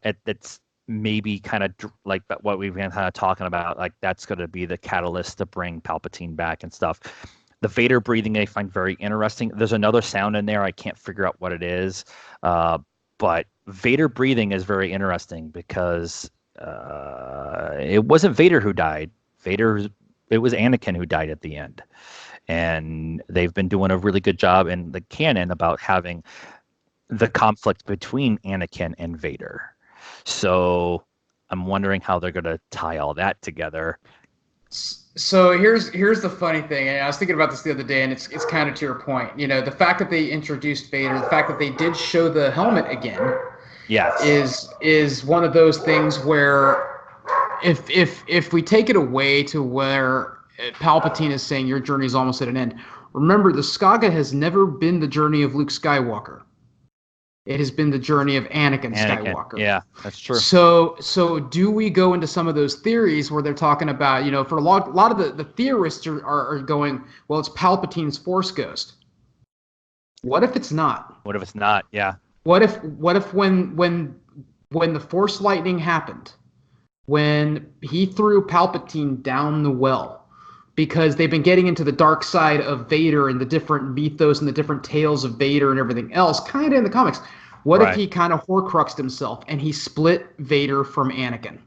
It's maybe kind of like what we've been kind of talking about, like that's going to be the catalyst to bring Palpatine back and stuff. The Vader breathing I find very interesting. There's another sound in there. I can't figure out what it is. But Vader breathing is very interesting because it wasn't Vader who died. It was Anakin who died at the end. And they've been doing a really good job in the canon about having the conflict between Anakin and Vader. So I'm wondering how they're going to tie all that together.
So here's the funny thing, and I was thinking about this the other day, and it's kind of to your point. The fact that they introduced Vader, the fact that they did show the helmet again, is one of those things where if we take it away to where Palpatine is saying your journey is almost at an end. Remember, the saga has never been the journey of Luke Skywalker. It has been the journey of Anakin Skywalker.
Yeah, that's true.
So do we go into some of those theories where they're talking about, for a lot of the theorists are going, well, it's Palpatine's Force ghost. What if it's not?
What if it's not? Yeah.
What if when the Force lightning happened, when he threw Palpatine down the well, because they've been getting into the dark side of Vader and the different mythos and the different tales of Vader and everything else, kind of in the comics. What if he kind of Horcruxed himself and he split Vader from Anakin?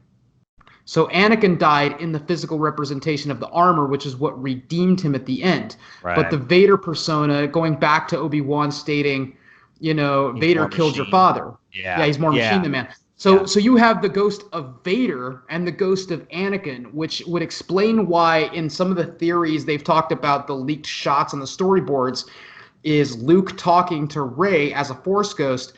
So Anakin died in the physical representation of the armor, which is what redeemed him at the end. Right. But the Vader persona, going back to Obi-Wan stating, Vader killed your father. Yeah, he's more machine than man. So you have the ghost of Vader and the ghost of Anakin, which would explain why in some of the theories they've talked about the leaked shots on the storyboards is Luke talking to Rey as a Force ghost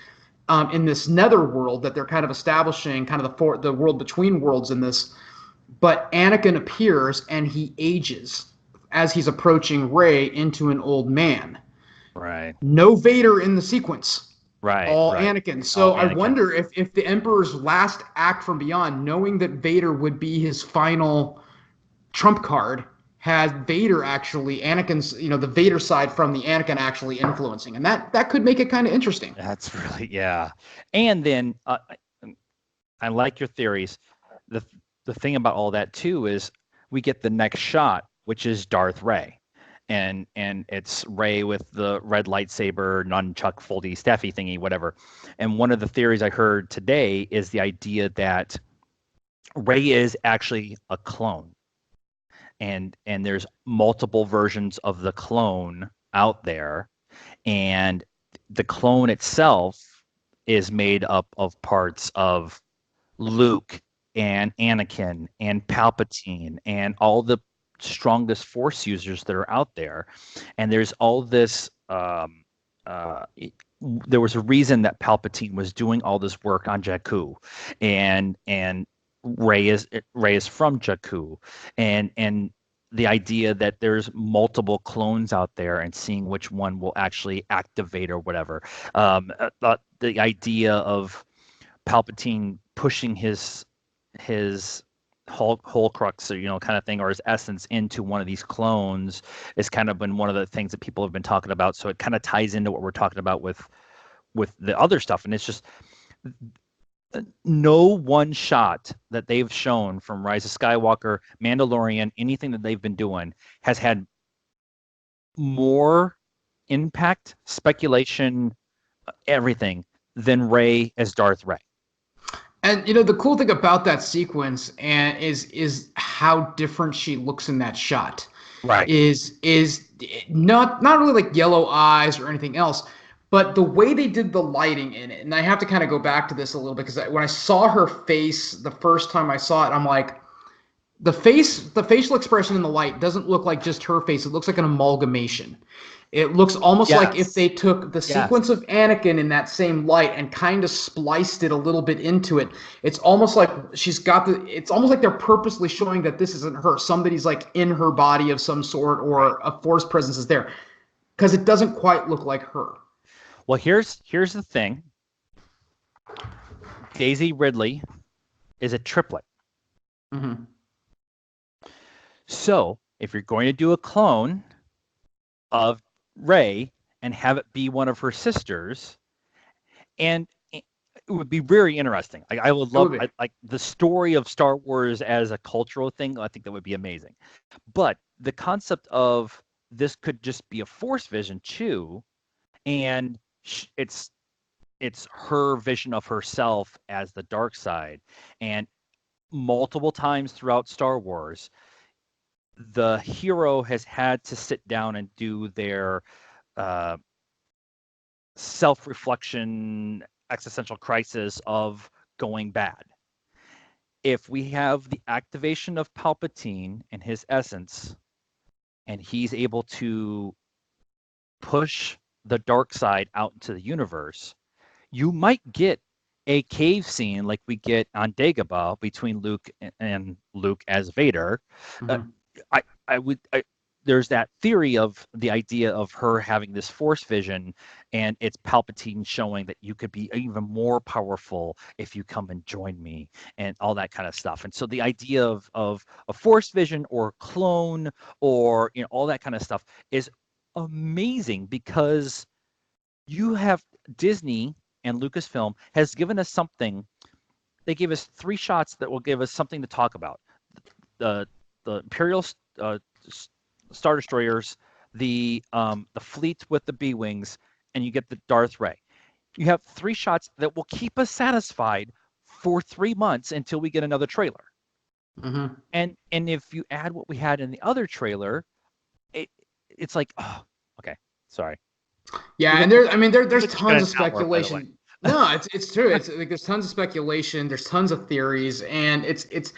in this netherworld that they're kind of establishing, kind of the world between worlds in this. But Anakin appears and he ages as he's approaching Rey into an old man.
Right.
No Vader in the sequence.
Right.
Anakin. So I wonder if the Emperor's last act from Beyond, knowing that Vader would be his final trump card, had Vader actually, Anakin's, the Vader side from the Anakin actually influencing. And that could make it kind of interesting.
That's really, yeah. And then I like your theories. The thing about all that too is we get the next shot, which is Darth Rey. And it's Rey with the red lightsaber, nunchuck, foldy, staffy thingy, whatever. And one of the theories I heard today is the idea that Rey is actually a clone. And there's multiple versions of the clone out there. And the clone itself is made up of parts of Luke and Anakin and Palpatine and all the strongest Force users that are out there. And there's all this there was a reason that Palpatine was doing all this work on Jakku, and Rey is from Jakku, and the idea that there's multiple clones out there and seeing which one will actually activate or whatever. The idea of Palpatine pushing his Horcrux, or kind of thing, or his essence into one of these clones has kind of been one of the things that people have been talking about. So it kind of ties into what we're talking about with the other stuff. And it's just no one shot that they've shown from Rise of Skywalker, Mandalorian, anything that they've been doing has had more impact, speculation, everything than Rey as Darth Rey.
And the cool thing about that sequence is how different she looks in that shot.
Right.
Is not really like yellow eyes or anything else, but the way they did the lighting in it. And I have to kind of go back to this a little bit, because when I saw her face the first time I saw it, I'm like, the facial expression in the light doesn't look like just her face. It looks like an amalgamation. It looks almost like if they took the sequence of Anakin in that same light and kind of spliced it a little bit into it. It's almost like it's almost like they're purposely showing that this isn't her. Somebody's like in her body of some sort, or a Force presence is there, because it doesn't quite look like her.
Well, here's the thing. Daisy Ridley is a triplet.
Mm-hmm.
So if you're going to do a clone of Rey and have it be one of her sisters, and it would be very interesting. I would love like the story of Star Wars as a cultural thing. I think that would be amazing. But the concept of this could just be a Force vision too, and it's her vision of herself as the dark side. And multiple times throughout Star Wars, the hero has had to sit down and do their self-reflection, existential crisis of going bad. If we have the activation of Palpatine and his essence, and he's able to push the dark side out into the universe, you might get a cave scene like we get on Dagobah between Luke and Luke as Vader. Mm-hmm. There's that theory of the idea of her having this Force vision, and it's Palpatine showing that you could be even more powerful if you come and join me, and all that kind of stuff. And so the idea of a Force vision or clone or all that kind of stuff is amazing, because you have Disney and Lucasfilm has given us something. They gave us 3 shots that will give us something to talk about. The Imperial Star Destroyers, the fleet with the B-Wings, and you get the Darth Rey. You have 3 shots that will keep us satisfied for 3 months until we get another trailer.
Mm-hmm.
And if you add what we had in the other trailer, it's like, oh, okay, sorry.
Yeah, and there's tons of speculation. No, it's true. It's like there's tons of speculation. There's tons of theories, and it's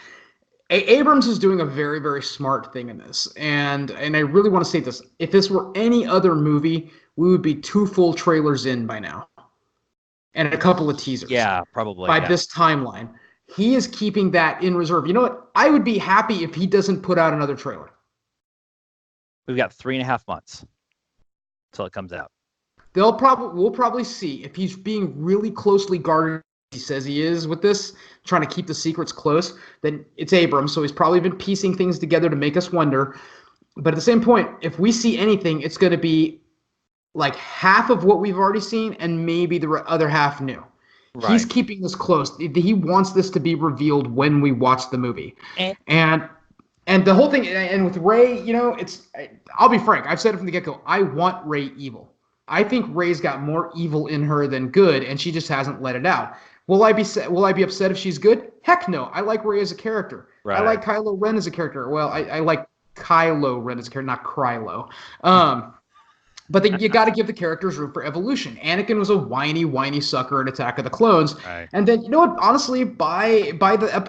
Abrams is doing a very, very smart thing in this, and I really want to say this: if this were any other movie, we would be 2 full trailers in by now, and a couple of teasers.
Yeah, probably
by this timeline. He is keeping that in reserve. You know what? I would be happy if he doesn't put out another trailer.
We've got 3.5 months till it comes out.
We'll probably see if he's being really closely guarded. He says he is with this, trying to keep the secrets close. Then it's Abrams, so he's probably been piecing things together to make us wonder. But at the same point, if we see anything, it's going to be like half of what we've already seen, and maybe the other half new. Right. He's keeping this close. He wants this to be revealed when we watch the movie. And And the whole thing, and with Rey, I'll be frank. I've said it from the get-go. I want Rey evil. I think Rey's got more evil in her than good, and she just hasn't let it out. Will I be upset if she's good? Heck no. I like Rey as a character. I like Kylo Ren as a character. Well, I like Kylo Ren as a character, not Krylo. But you got to give the characters room for evolution. Anakin was a whiny sucker in Attack of the Clones, and then you know what? Honestly, by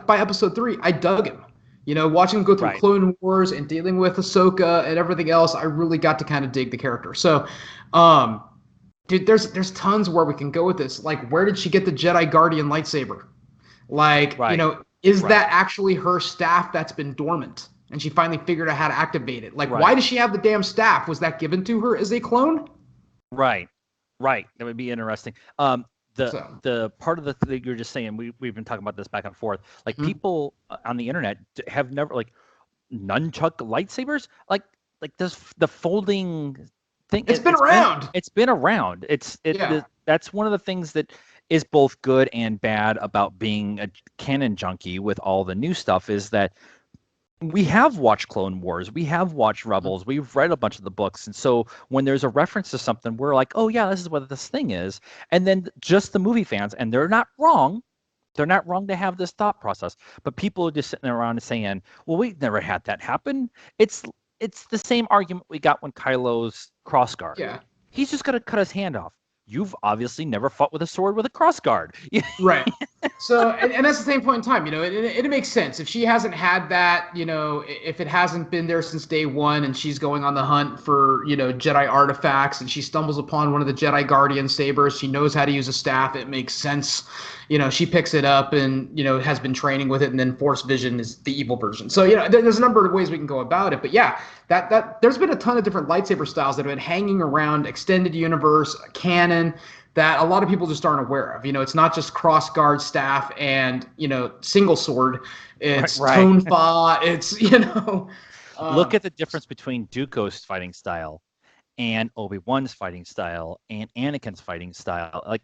Episode 3, I dug him. Watching him go through Clone Wars and dealing with Ahsoka and everything else, I really got to kind of dig the character. So, dude, there's tons where we can go with this. Like, where did she get the Jedi Guardian lightsaber? Like, is that actually her staff that's been dormant? And she finally figured out how to activate it. Like, why does she have the damn staff? Was that given to her as a clone?
Right. That would be interesting. The part of the thing you're just saying, we've been talking about this back and forth. Like, people on the internet have never, like, nunchuck lightsabers. Like this, the folding thing.
It's been around.
It's been around. That's one of the things that is both good and bad about being a canon junkie with all the new stuff, is that we have watched Clone Wars, we have watched Rebels, we've read a bunch of the books, and so when there's a reference to something, we're like, oh yeah, this is what this thing is. And then just the movie fans, and they're not wrong to have this thought process, but people are just sitting around and saying, well, we've never had that happen. It's the same argument we got when Kylo's crossguard.
Yeah.
He's just going to cut his hand off. You've obviously never fought with a sword with a crossguard.
Right. So, and that's the same point in time, it makes sense. If she hasn't had that, if it hasn't been there since day one and she's going on the hunt for, Jedi artifacts and she stumbles upon one of the Jedi Guardian sabers, she knows how to use a staff, it makes sense. She picks it up and, has been training with it, and then Force Vision is the evil version. So, there's a number of ways we can go about it. But yeah, that there's been a ton of different lightsaber styles that have been hanging around extended universe, canon, that a lot of people just aren't aware of. It's not just cross guard staff and, single sword. It's tonfa. It's,
Look at the difference between Dooku's fighting style and Obi-Wan's fighting style and Anakin's fighting style. Like,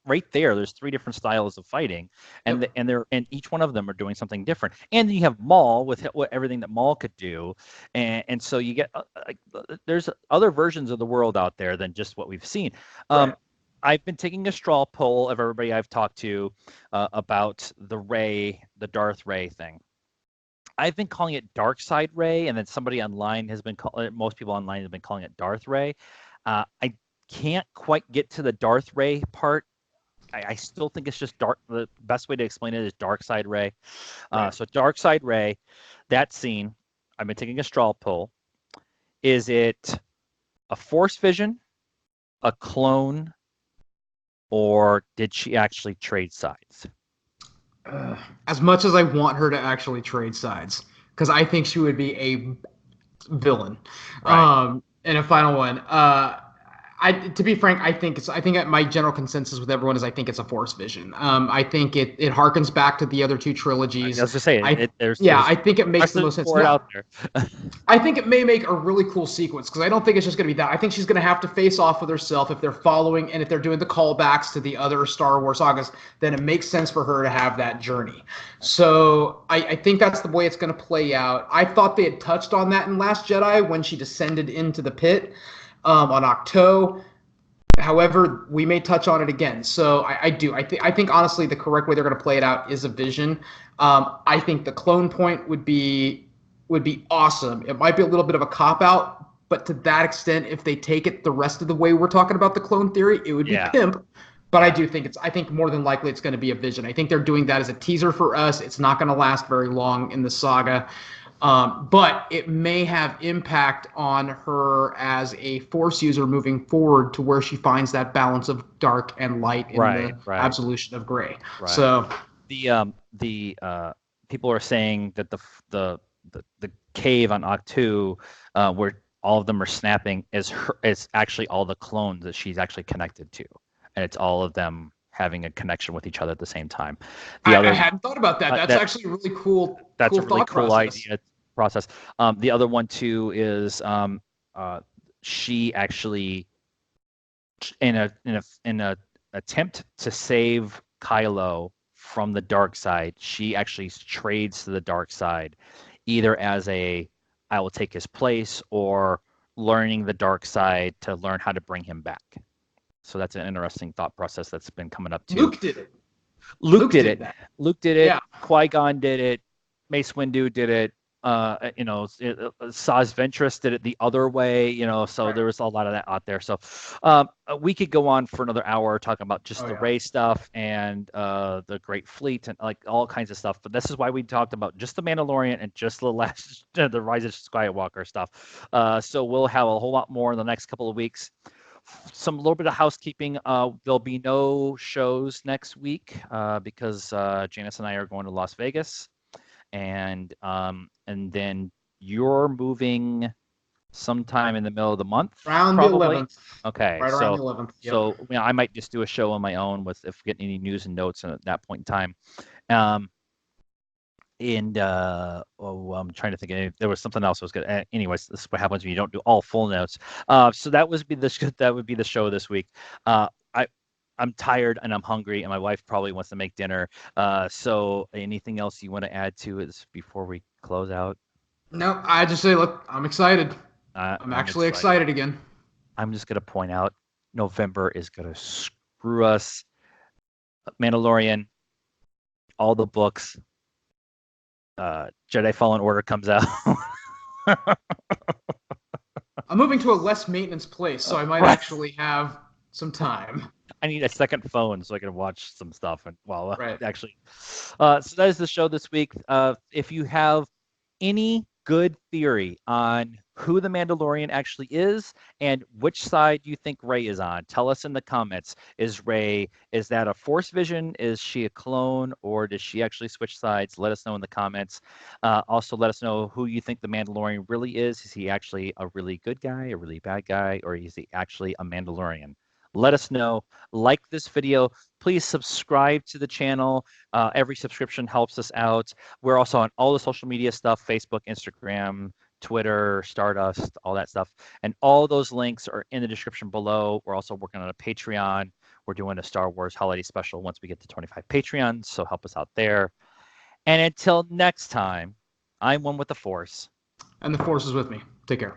right there's 3 different styles of fighting, and and each one of them are doing something different. And then you have Maul with everything that Maul could do, and so you get there's other versions of the world out there than just what we've seen. I've been taking a straw poll of everybody I've talked to about the Darth Rey thing. I've been calling it Dark Side Rey, and then most people online have been calling it Darth Rey. I can't quite get to the Darth Rey part. I still think it's just dark. The best way to explain it is Dark Side Rey. So Dark Side Rey, that scene, I've been taking a straw poll. Is it a Force vision, a clone, or did she actually trade sides?
As much as I want her to actually trade sides, because I think she would be a villain. And a final one. To be frank, I think my general consensus with everyone is I think it's a Force vision. I think it harkens back to the other 2 trilogies.
I was just saying,
I think it makes the most sense.
Out there.
I think it may make a really cool sequence, because I don't think it's just going to be that. I think she's going to have to face off with herself if they're following, and if they're doing the callbacks to the other Star Wars sagas, then it makes sense for her to have that journey. So I think that's the way it's going to play out. I thought they had touched on that in Last Jedi when she descended into the pit. On Octo. However, we may touch on it again. So I think honestly the correct way they're going to play it out is a vision. I think the clone point would be awesome. It might be a little bit of a cop-out, but to that extent, if they take it the rest of the way we're talking about the clone theory, it would be pimp. But I think more than likely it's going to be a vision. I think they're doing that as a teaser for us. It's not going to last very long in the saga. But it may have impact on her as a Force user moving forward to where she finds that balance of dark and light in the absolution of gray. Right. So
the people are saying that the cave on Octu, where all of them are snapping, is actually all the clones that she's actually connected to, and it's all of them having a connection with each other at the same time. I
hadn't thought about that. That's actually a really cool.
That's a really cool idea. Process. The other one too is she actually, in a attempt to save Kylo from the dark side, she actually trades to the dark side either as I will take his place, or learning the dark side to learn how to bring him back. So that's an interesting thought process that's been coming up too.
Luke did it.
Luke did it.
That.
Luke did it.
Yeah.
Qui-Gon did it. Mace Windu did it. Saz Ventress did it the other way. So right. There was a lot of that out there. So we could go on for another hour talking about just the Rey stuff and the Great Fleet and like all kinds of stuff. But this is why we talked about just the Mandalorian and just the Rise of Skywalker stuff. So we'll have a whole lot more in the next couple of weeks. Some little bit of housekeeping. There'll be no shows next week because Janice and I are going to Las Vegas, and then you're moving sometime in the middle of the month.
Around the 11th.
Okay.
Right around the 11th.
Yep. So I might just do a show on my own if we get any news and notes at that point in time. I'm trying to think. There was something else I was good. Anyways, this is what happens when you don't do all full notes. So that would be the show this week. I'm tired and I'm hungry, and my wife probably wants to make dinner. So anything else you want to add to it before we close out?
No, I just say, look, I'm excited. I'm actually excited again.
I'm just gonna point out, November is gonna screw us. Mandalorian, all the books. Jedi Fallen Order comes out.
I'm moving to a less maintenance place, so I might actually have some time.
I need a second phone so I can watch some stuff. And actually, so that is the show this week. If you have any good theory on who the Mandalorian actually is and which side you think Rey is on, tell us in the comments. Is that a Force vision? Is she a clone, or does she actually switch sides? Let us know in the comments. Also, let us know who you think the Mandalorian really is. Is he actually a really good guy, a really bad guy, or is he actually a Mandalorian? Let us know. Like this video. Please subscribe to the channel. Every subscription helps us out. We're also on all the social media stuff: Facebook, Instagram, Twitter, Stardust, all that stuff. And all those links are in the description below. We're also working on a Patreon. We're doing a Star Wars holiday special once we get to 25 Patreons, so help us out there. And until next time, I'm one with the Force.
And the Force is with me. Take care.